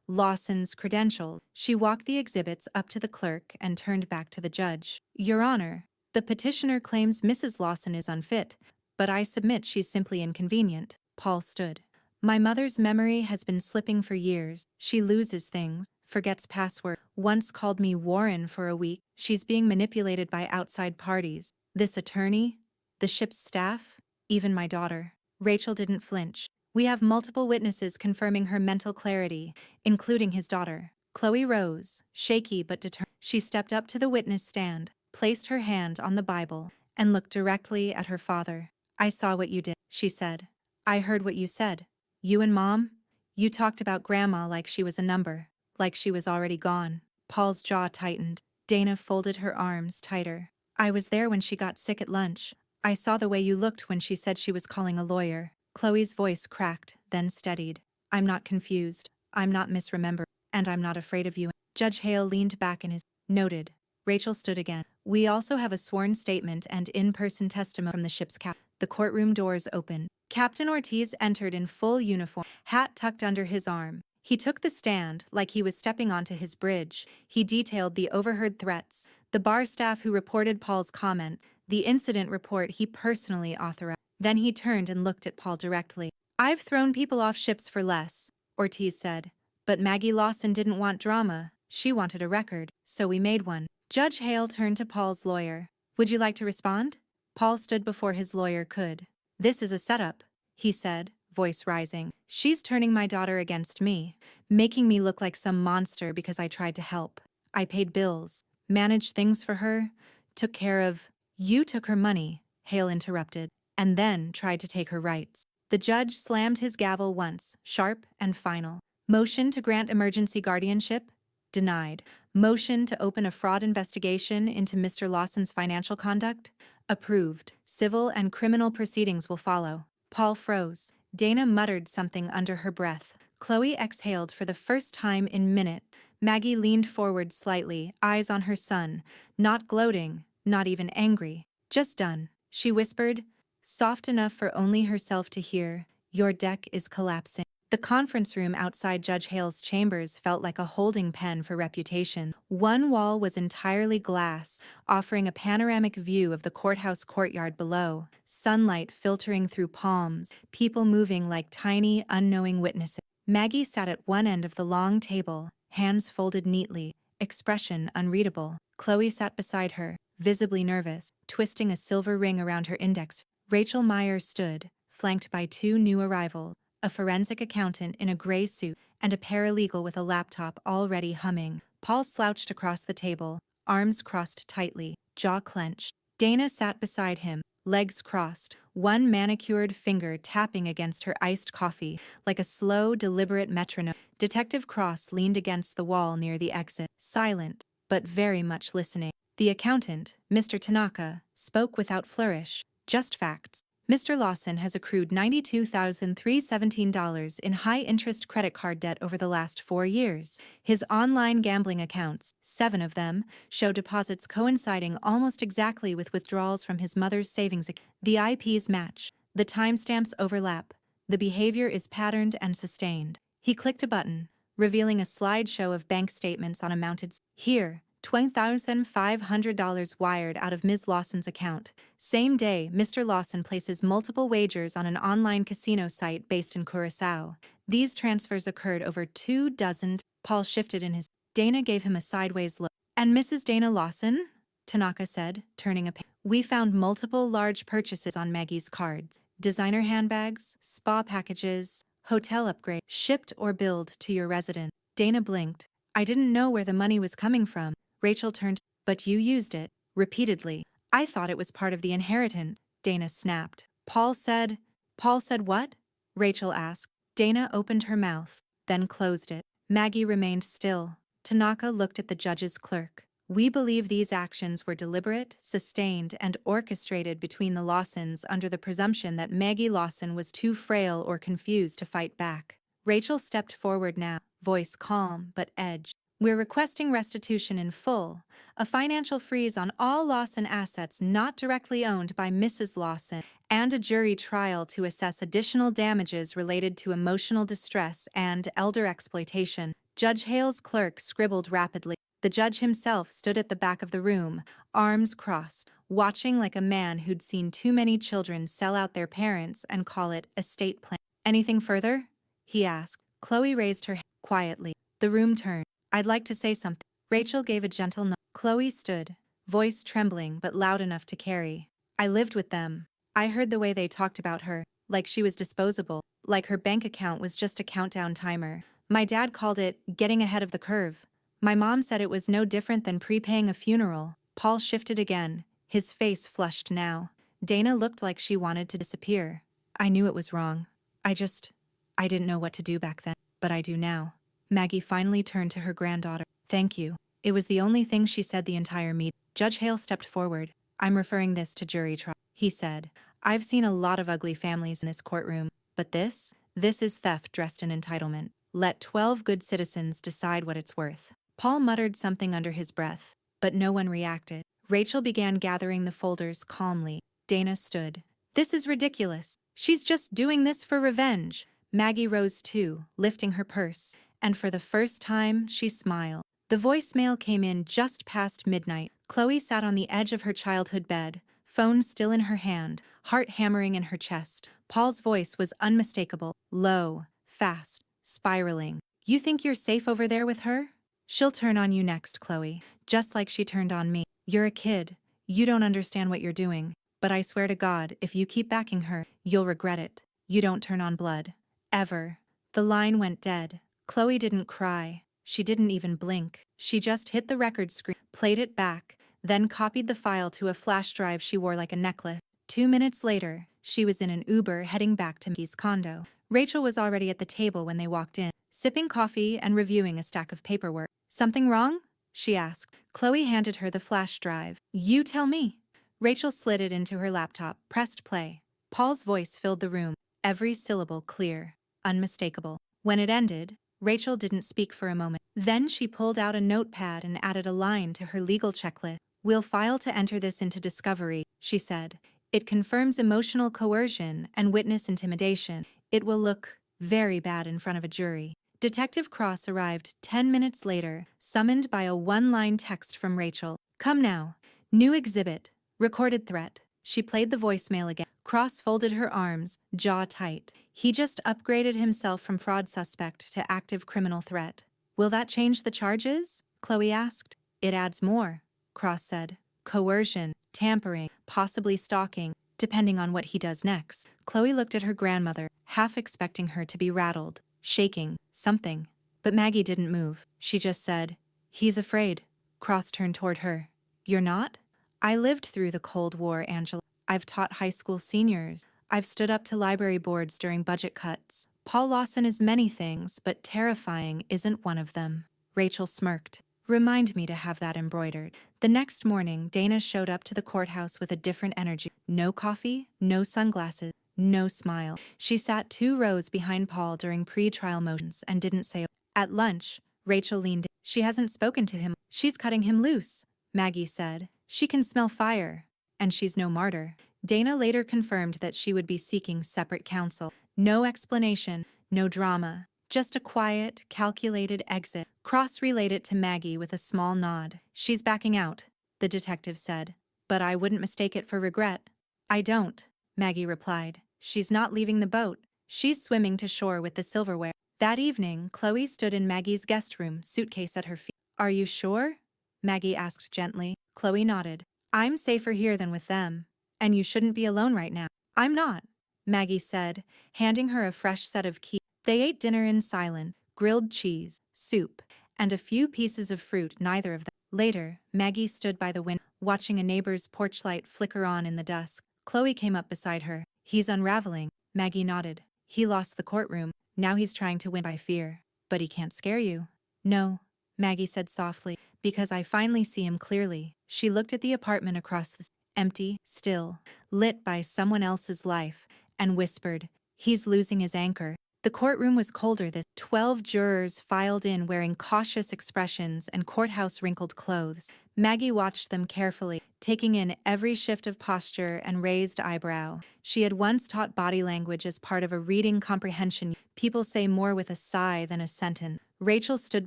Lawson's credentials. She walked the exhibits up to the clerk and turned back to the judge. "Your Honor, the petitioner claims Mrs. Lawson is unfit, but I submit she's simply inconvenient." Paul stood. "My mother's memory has been slipping for years. She loses things, forgets password. Once called me Warren for a week. She's being manipulated by outside parties. This attorney, the ship's staff, even my daughter." Rachel didn't flinch. "We have multiple witnesses confirming her mental clarity, including his daughter." Chloe rose, shaky but determined. She stepped up to the witness stand, placed her hand on the Bible, and looked directly at her father. "I saw what you did," she said. "I heard what you said. You and Mom? You talked about Grandma like she was a number, like she was already gone." Paul's jaw tightened. Dana folded her arms tighter. "I was there when she got sick at lunch. I saw the way you looked when she said she was calling a lawyer." Chloe's voice cracked, then steadied. "I'm not confused. I'm not misremembering. And I'm not afraid of you." Judge Hale leaned back in his. "Noted." Rachel stood again. "We also have a sworn statement and in-person testimony from the ship's captain." The courtroom doors opened. Captain Ortiz entered in full uniform, hat tucked under his arm. He took the stand like he was stepping onto his bridge. He detailed the overheard threats, the bar staff who reported Paul's comments, the incident report he personally authorized. Then he turned and looked at Paul directly. "I've thrown people off ships for less," Ortiz said. "But Maggie Lawson didn't want drama. She wanted a record, so we made one." Judge Hale turned to Paul's lawyer. "Would you like to respond?" Paul stood before his lawyer could. "This is a setup," he said, voice rising. "She's turning my daughter against me, making me look like some monster because I tried to help. I paid bills, managed things for her, took care of—" "You took her money," Hale interrupted, "and then tried to take her rights." The judge slammed his gavel once, sharp and final. "Motion to grant emergency guardianship? Denied. Motion to open a fraud investigation into Mr. Lawson's financial conduct? Approved. Civil and criminal proceedings will follow." Paul froze. Dana muttered something under her breath. Chloe exhaled for the first time in minutes. Maggie leaned forward slightly, eyes on her son, not gloating, not even angry. "Just done," she whispered, soft enough for only herself to hear. "Your deck is collapsing." The conference room outside Judge Hale's chambers felt like a holding pen for reputation. One wall was entirely glass, offering a panoramic view of the courthouse courtyard below, sunlight filtering through palms, people moving like tiny, unknowing witnesses. Maggie sat at one end of the long table, hands folded neatly, expression unreadable. Chloe sat beside her, visibly nervous, twisting a silver ring around her index. Rachel Myers stood, flanked by two new arrivals, a forensic accountant in a gray suit and a paralegal with a laptop already humming. Paul slouched across the table, arms crossed tightly, jaw clenched. Dana sat beside him, legs crossed, one manicured finger tapping against her iced coffee, like a slow, deliberate metronome. Detective Cross leaned against the wall near the exit, silent, but very much listening. The accountant, Mr. Tanaka, spoke without flourish, just facts. Mr. Lawson has accrued $92,317 in high-interest credit card debt over the last 4 years. His online gambling accounts, 7 of them, show deposits coinciding almost exactly with withdrawals from his mother's savings account. The IPs match. The timestamps overlap. The behavior is patterned and sustained. He clicked a button, revealing a slideshow of bank statements on a mounted here. $20,500 wired out of Ms. Lawson's account. Same day, Mr. Lawson places multiple wagers on an online casino site based in Curacao. These transfers occurred over 2 dozen. Paul shifted in his. Dana gave him a sideways look. And Mrs. Dana Lawson? Tanaka said, turning a page. We found multiple large purchases on Maggie's cards. Designer handbags, spa packages, hotel upgrade, shipped or billed to your residence. Dana blinked. I didn't know where the money was coming from. Rachel turned. But you used it, repeatedly. I thought it was part of the inheritance. Dana snapped. Paul said what? Rachel asked. Dana opened her mouth, then closed it. Maggie remained still. Tanaka looked at the judge's clerk. We believe these actions were deliberate, sustained, and orchestrated between the Lawsons under the presumption that Maggie Lawson was too frail or confused to fight back. Rachel stepped forward now, voice calm but edged. We're requesting restitution in full, a financial freeze on all Lawson assets not directly owned by Mrs. Lawson, and a jury trial to assess additional damages related to emotional distress and elder exploitation. Judge Hale's clerk scribbled rapidly. The judge himself stood at the back of the room, arms crossed, watching like a man who'd seen too many children sell out their parents and call it estate plan. Anything further? He asked. Chloe raised her head quietly. The room turned. I'd like to say something. Rachel gave a gentle nod. Chloe stood, voice trembling but loud enough to carry. I lived with them. I heard the way they talked about her, like she was disposable, like her bank account was just a countdown timer. My dad called it getting ahead of the curve. My mom said it was no different than prepaying a funeral. Paul shifted again, his face flushed now. Dana looked like she wanted to disappear. I knew it was wrong. I didn't know what to do back then, but I do now. Maggie finally turned to her granddaughter. Thank you. It was the only thing she said the entire meeting. Judge Hale stepped forward. I'm referring this to jury trial, he said. I've seen a lot of ugly families in this courtroom, but this is theft dressed in entitlement. Let 12 good citizens decide what it's worth. Paul muttered something under his breath, but no one reacted. Rachel began gathering the folders calmly. Dana stood. This is ridiculous. She's just doing this for revenge. Maggie rose too, lifting her purse, and for the first time, she smiled. The voicemail came in just past midnight. Chloe sat on the edge of her childhood bed, phone still in her hand, heart hammering in her chest. Paul's voice was unmistakable, low, fast, spiraling. You think you're safe over there with her? She'll turn on you next, Chloe, just like she turned on me. You're a kid. You don't understand what you're doing. But I swear to God, if you keep backing her, you'll regret it. You don't turn on blood. Ever. The line went dead. Chloe didn't cry. She didn't even blink. She just hit the record screen, played it back, then copied the file to a flash drive she wore like a necklace. 2 minutes later, she was in an Uber heading back to Mickey's condo. Rachel was already at the table when they walked in, sipping coffee and reviewing a stack of paperwork. Something wrong? She asked. Chloe handed her the flash drive. You tell me. Rachel slid it into her laptop, pressed play. Paul's voice filled the room, every syllable clear, unmistakable. When it ended, Rachel didn't speak for a moment. Then she pulled out a notepad and added a line to her legal checklist. We'll file to enter this into discovery, she said. It confirms emotional coercion and witness intimidation. It will look very bad in front of a jury. Detective Cross arrived 10 minutes later, summoned by a one-line text from Rachel. Come now. New exhibit. Recorded threat. She played the voicemail again. Cross folded her arms, jaw tight. He just upgraded himself from fraud suspect to active criminal threat. Will that change the charges? Chloe asked. It adds more, Cross said. Coercion, tampering, possibly stalking, depending on what he does next. Chloe looked at her grandmother, half expecting her to be rattled, shaking, something. But Maggie didn't move. She just said, He's afraid. Cross turned toward her. You're not? I lived through the Cold War, Angela. I've taught high school seniors. I've stood up to library boards during budget cuts. Paul Lawson is many things, but terrifying isn't one of them. Rachel smirked. Remind me to have that embroidered. The next morning, Dana showed up to the courthouse with a different energy. No coffee, no sunglasses, no smile. She sat 2 rows behind Paul during pre-trial motions and didn't say a word. At lunch, Rachel leaned in. She hasn't spoken to him. She's cutting him loose, Maggie said. She can smell fire. And she's no martyr. Dana later confirmed that she would be seeking separate counsel. No explanation, no drama. Just a quiet, calculated exit. Cross relayed it to Maggie with a small nod. She's backing out, the detective said. But I wouldn't mistake it for regret. I don't, Maggie replied. She's not leaving the boat. She's swimming to shore with the silverware. That evening, Chloe stood in Maggie's guest room, suitcase at her feet. Are you sure? Maggie asked gently. Chloe nodded. I'm safer here than with them. And you shouldn't be alone right now. I'm not, Maggie said, handing her a fresh set of keys. They ate dinner in silence, grilled cheese, soup, and a few pieces of fruit, neither of them. Later, Maggie stood by the window, watching a neighbor's porch light flicker on in the dusk. Chloe came up beside her. He's unraveling, Maggie nodded. He lost the courtroom. Now he's trying to win by fear. But he can't scare you. No, Maggie said softly, because I finally see him clearly. She looked at the apartment across the street, empty, still, lit by someone else's life, and whispered, he's losing his anchor. The courtroom was colder this 12 jurors filed in wearing cautious expressions and courthouse wrinkled clothes. Maggie watched them carefully, taking in every shift of posture and raised eyebrow. She had once taught body language as part of a reading comprehension. People say more with a sigh than a sentence. Rachel stood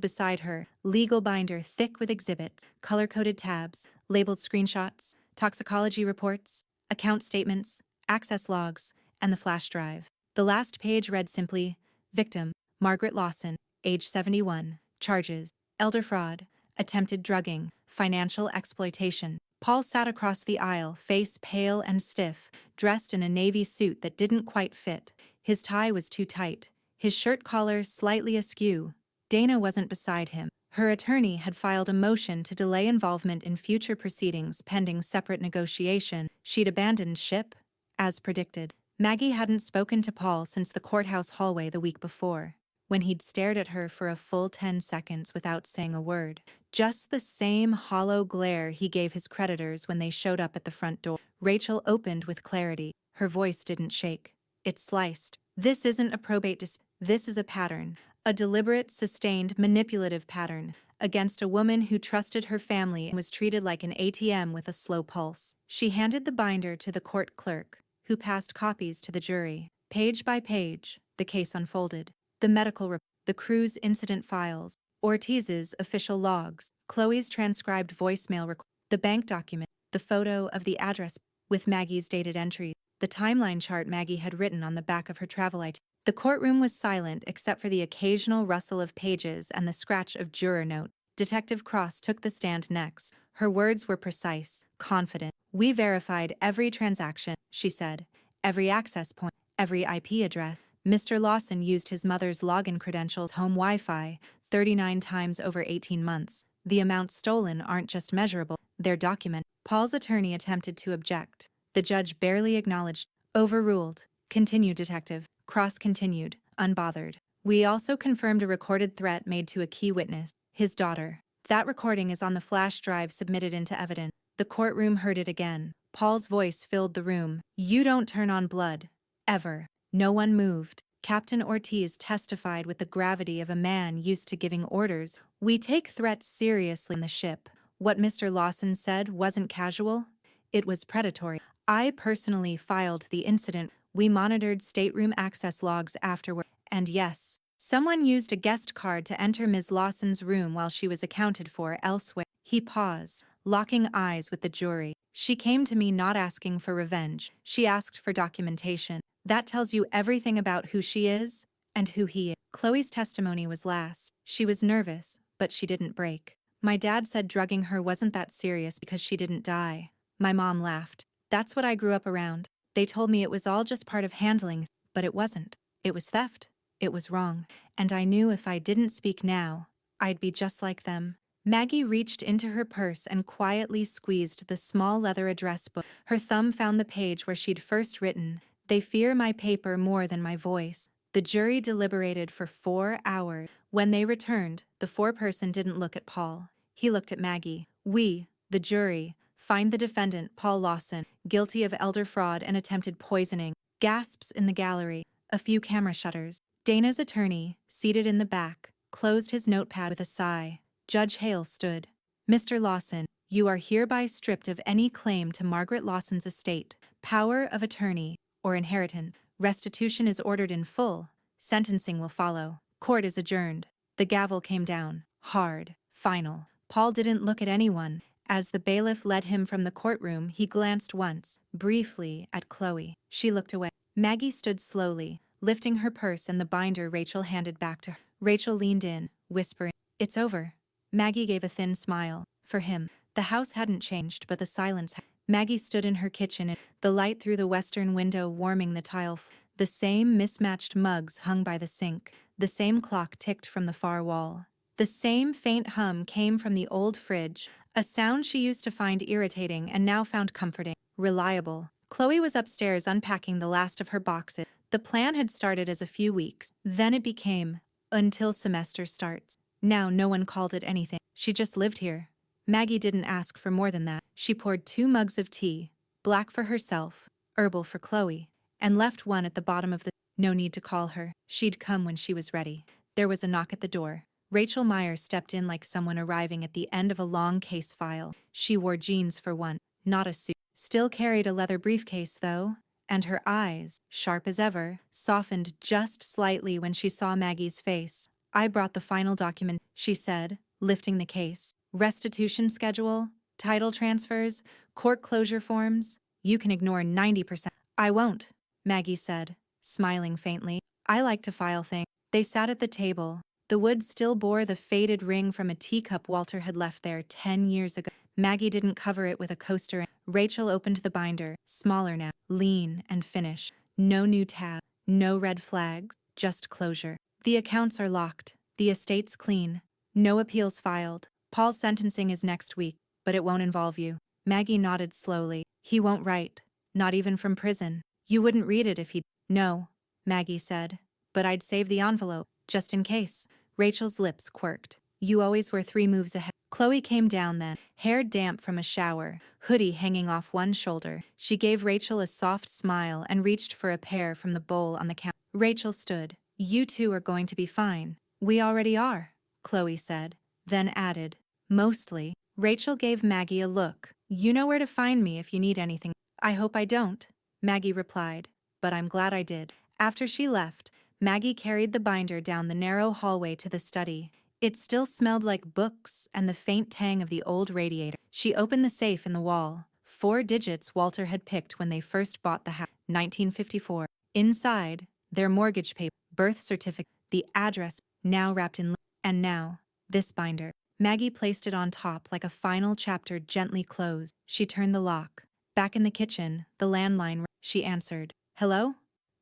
beside her, legal binder thick with exhibits, color-coded tabs, labeled screenshots, toxicology reports, account statements, access logs, and the flash drive. The last page read simply, Victim, Margaret Lawson, age 71, charges, elder fraud, attempted drugging, financial exploitation. Paul sat across the aisle, face pale and stiff, dressed in a navy suit that didn't quite fit. His tie was too tight, his shirt collar slightly askew. Dana wasn't beside him. Her attorney had filed a motion to delay involvement in future proceedings pending separate negotiation. She'd abandoned ship, as predicted. Maggie hadn't spoken to Paul since the courthouse hallway the week before, when he'd stared at her for a full 10 seconds without saying a word. Just the same hollow glare he gave his creditors when they showed up at the front door. Rachel opened with clarity. Her voice didn't shake. It sliced. This isn't a probate dispute. This is a pattern. A deliberate, sustained, manipulative pattern against a woman who trusted her family and was treated like an ATM with a slow pulse. She handed the binder to the court clerk, who passed copies to the jury. Page by page, the case unfolded. The medical report, the crew's incident files, Ortiz's official logs, Chloe's transcribed voicemail record, the bank document, the photo of the address with Maggie's dated entries, the timeline chart Maggie had written on the back of her travel itinerary. The courtroom was silent except for the occasional rustle of pages and the scratch of juror notes. Detective Cross took the stand next. Her words were precise, confident. We verified every transaction, she said. Every access point, every IP address. Mr. Lawson used his mother's login credentials, home Wi-Fi, 39 times over 18 months. The amounts stolen aren't just measurable, they're documented. Paul's attorney attempted to object. The judge barely acknowledged. Overruled. Continue, detective. Cross continued, unbothered. We also confirmed a recorded threat made to a key witness, his daughter. That recording is on the flash drive submitted into evidence. The courtroom heard it again. Paul's voice filled the room. You don't turn on blood. Ever. No one moved. Captain Ortiz testified with the gravity of a man used to giving orders. We take threats seriously on the ship. What Mr. Lawson said wasn't casual. It was predatory. I personally filed the incident. We monitored stateroom access logs afterward. And yes, someone used a guest card to enter Ms. Lawson's room while she was accounted for elsewhere. He paused, locking eyes with the jury. She came to me not asking for revenge. She asked for documentation. That tells you everything about who she is and who he is. Chloe's testimony was last. She was nervous, but she didn't break. My dad said drugging her wasn't that serious because she didn't die. My mom laughed. That's what I grew up around. They told me it was all just part of handling, but it wasn't. It was theft. It was wrong. And I knew if I didn't speak now, I'd be just like them. Maggie reached into her purse and quietly squeezed the small leather address book. Her thumb found the page where she'd first written, They fear my paper more than my voice. The jury deliberated for 4 hours. When they returned, the foreperson didn't look at Paul. He looked at Maggie. We, the jury, find the defendant, Paul Lawson, guilty of elder fraud and attempted poisoning. Gasps in the gallery. A few camera shutters. Dana's attorney, seated in the back, closed his notepad with a sigh. Judge Hale stood. Mr. Lawson, you are hereby stripped of any claim to Margaret Lawson's estate, power of attorney, or inheritance. Restitution is ordered in full. Sentencing will follow. Court is adjourned. The gavel came down. Hard. Final. Paul didn't look at anyone. As the bailiff led him from the courtroom, he glanced once, briefly, at Chloe. She looked away. Maggie stood slowly, lifting her purse and the binder Rachel handed back to her. Rachel leaned in, whispering, "It's over." Maggie gave a thin smile. For him, the house hadn't changed, but the silence had. Maggie stood in her kitchen, and the light through the western window warming the tile. The same mismatched mugs hung by the sink. The same clock ticked from the far wall. The same faint hum came from the old fridge, a sound she used to find irritating and now found comforting. Reliable. Chloe was upstairs unpacking the last of her boxes. The plan had started as a few weeks. Then it became, until semester starts. Now no one called it anything. She just lived here. Maggie didn't ask for more than that. She poured 2 mugs of tea, black for herself, herbal for Chloe, and left one at the bottom of the. No need to call her. She'd come when she was ready. There was a knock at the door. Rachel Meyer stepped in like someone arriving at the end of a long case file. She wore jeans for one, not a suit. Still carried a leather briefcase, though, and her eyes, sharp as ever, softened just slightly when she saw Maggie's face. "I brought the final document," she said, lifting the case. "Restitution schedule, title transfers, court closure forms. You can ignore 90%. "I won't," Maggie said, smiling faintly. "I like to file things." They sat at the table. The wood still bore the faded ring from a teacup Walter had left there 10 years ago. Maggie didn't cover it with a coaster. Rachel opened the binder, smaller now, lean and finished. No new tab, no red flags, just closure. "The accounts are locked. The estate's clean. No appeals filed. Paul's sentencing is next week, but it won't involve you." Maggie nodded slowly. "He won't write. Not even from prison. You wouldn't read it if he." "No," Maggie said. "But I'd save the envelope, just in case." Rachel's lips quirked. "You always were 3 moves ahead." Chloe came down then, hair damp from a shower, hoodie hanging off one shoulder. She gave Rachel a soft smile and reached for a pear from the bowl on the counter. Rachel stood. "You two are going to be fine." "We already are," Chloe said, then added, "mostly." Rachel gave Maggie a look. "You know where to find me if you need anything." "I hope I don't," Maggie replied, "but I'm glad I did." After she left, Maggie carried the binder down the narrow hallway to the study. It still smelled like books and the faint tang of the old radiator. She opened the safe in the wall. 4 digits Walter had picked when they first bought the house, 1954. Inside, their mortgage paper, birth certificate, the address, now wrapped in. And now, this binder. Maggie placed it on top like a final chapter gently closed. She turned the lock. Back in the kitchen, the landline. She answered. "Hello?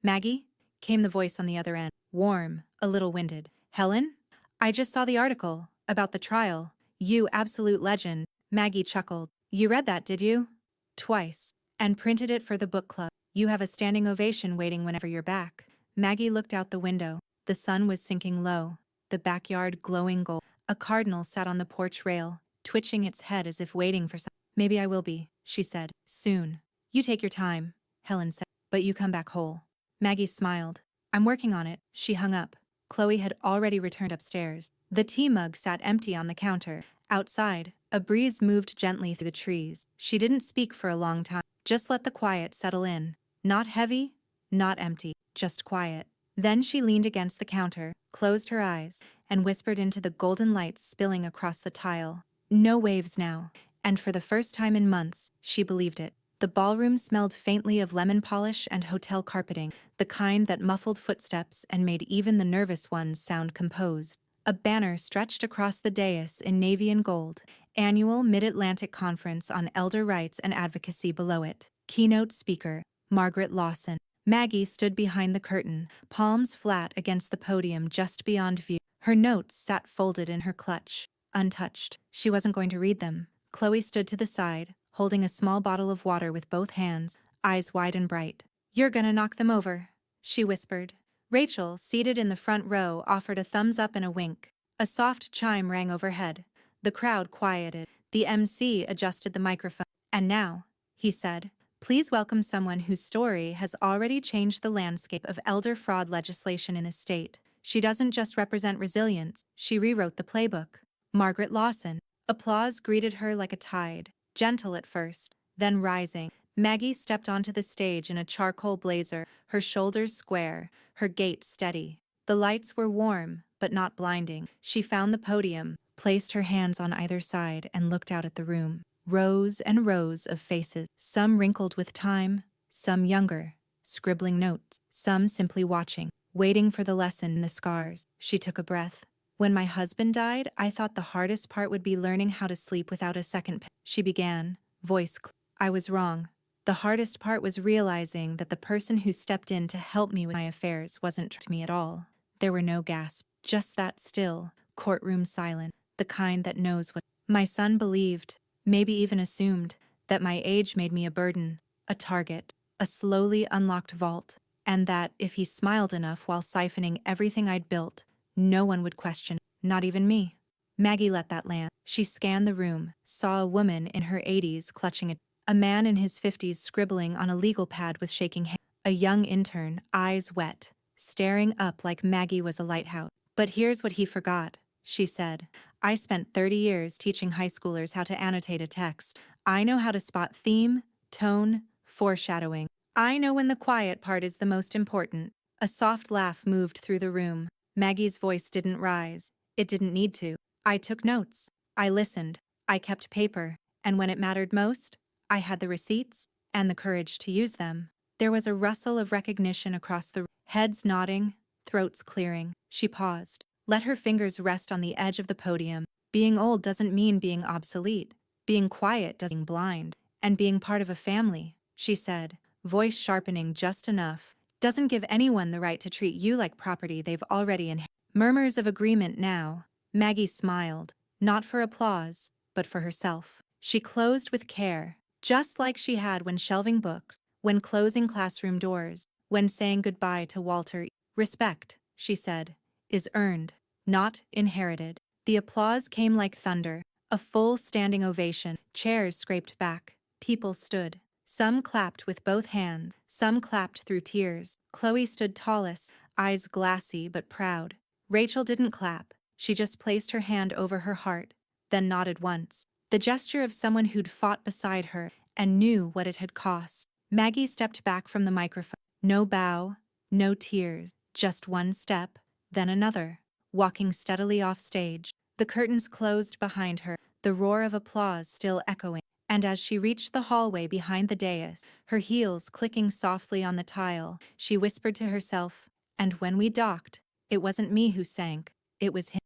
Maggie?" Came the voice on the other end. Warm, a little winded. "Helen? I just saw the article about the trial. You absolute legend." Maggie chuckled. "You read that, did you?" "Twice. And printed it for the book club. You have a standing ovation waiting whenever you're back." Maggie looked out the window. The sun was sinking low, the backyard glowing gold. A cardinal sat on the porch rail, twitching its head as if waiting for something. "Maybe I will be," she said. "Soon." "You take your time," Helen said, "but you come back whole." Maggie smiled. "I'm working on it." She hung up. Chloe had already returned upstairs. The tea mug sat empty on the counter. Outside, a breeze moved gently through the trees. She didn't speak for a long time. Just let the quiet settle in. Not heavy, not empty, just quiet. Then she leaned against the counter, closed her eyes, and whispered into the golden light spilling across the tile. No waves now. And for the first time in months, she believed it. The ballroom smelled faintly of lemon polish and hotel carpeting, the kind that muffled footsteps and made even the nervous ones sound composed. A banner stretched across the dais in navy and gold. Annual Mid-Atlantic Conference on Elder Rights and Advocacy below it. Keynote speaker, Margaret Lawson. Maggie stood behind the curtain, palms flat against the podium just beyond view. Her notes sat folded in her clutch, untouched. She wasn't going to read them. Chloe stood to the side, holding a small bottle of water with both hands, eyes wide and bright. "You're gonna knock them over," she whispered. Rachel, seated in the front row, offered a thumbs up and a wink. A soft chime rang overhead. The crowd quieted. The MC adjusted the microphone. "And now," he said, "please welcome someone whose story has already changed the landscape of elder fraud legislation in this state. She doesn't just represent resilience, she rewrote the playbook. Margaret Lawson." Applause greeted her like a tide, gentle at first, then rising. Maggie stepped onto the stage in a charcoal blazer, her shoulders square, her gait steady. The lights were warm, but not blinding. She found the podium, placed her hands on either side, and looked out at the room. Rows and rows of faces, some wrinkled with time, some younger, scribbling notes, some simply watching, waiting for the lesson in the scars. She took a breath. "When my husband died, I thought the hardest part would be learning how to sleep without a second she began, voice clear. I was wrong. The hardest part was realizing that the person who stepped in to help me with my affairs wasn't to me at all." There were no gasps, just that still, courtroom silence, the kind that knows what. "My son believed, maybe even assumed, that my age made me a burden, a target, a slowly unlocked vault, and that if he smiled enough while siphoning everything I'd built, no one would question, not even me." Maggie let that land. She scanned the room, saw a woman in her 80s clutching a man in his 50s scribbling on a legal pad with shaking hands, a young intern, eyes wet, staring up like Maggie was a lighthouse. "But here's what he forgot," she said. "I spent 30 years teaching high schoolers how to annotate a text. I know how to spot theme, tone, foreshadowing. I know when the quiet part is the most important." A soft laugh moved through the room. Maggie's voice didn't rise. It didn't need to. "I took notes. I listened. I kept paper. And when it mattered most, I had the receipts and the courage to use them." There was a rustle of recognition across the room. Heads nodding, throats clearing. She paused. Let her fingers rest on the edge of the podium. Being old doesn't mean being obsolete. Being quiet doesn't mean blind. And being part of a family, she said, voice sharpening just enough, doesn't give anyone the right to treat you like property they've already inherited. Murmurs of agreement now. Maggie smiled, not for applause, but for herself. She closed with care, just like she had when shelving books, when closing classroom doors, when saying goodbye to Walter. "Respect," she said, "is earned, not inherited." The applause came like thunder, a full standing ovation. Chairs scraped back. People stood. Some clapped with both hands, some clapped through tears. Chloe stood tallest, eyes glassy but proud. Rachel didn't clap. She just placed her hand over her heart, then nodded once. The gesture of someone who'd fought beside her and knew what it had cost. Maggie stepped back from the microphone. No bow, no tears, just one step, then another, walking steadily off stage. The curtains closed behind her, the roar of applause still echoing. And as she reached the hallway behind the dais, her heels clicking softly on the tile, she whispered to herself, "And when we docked, it wasn't me who sank, it was him."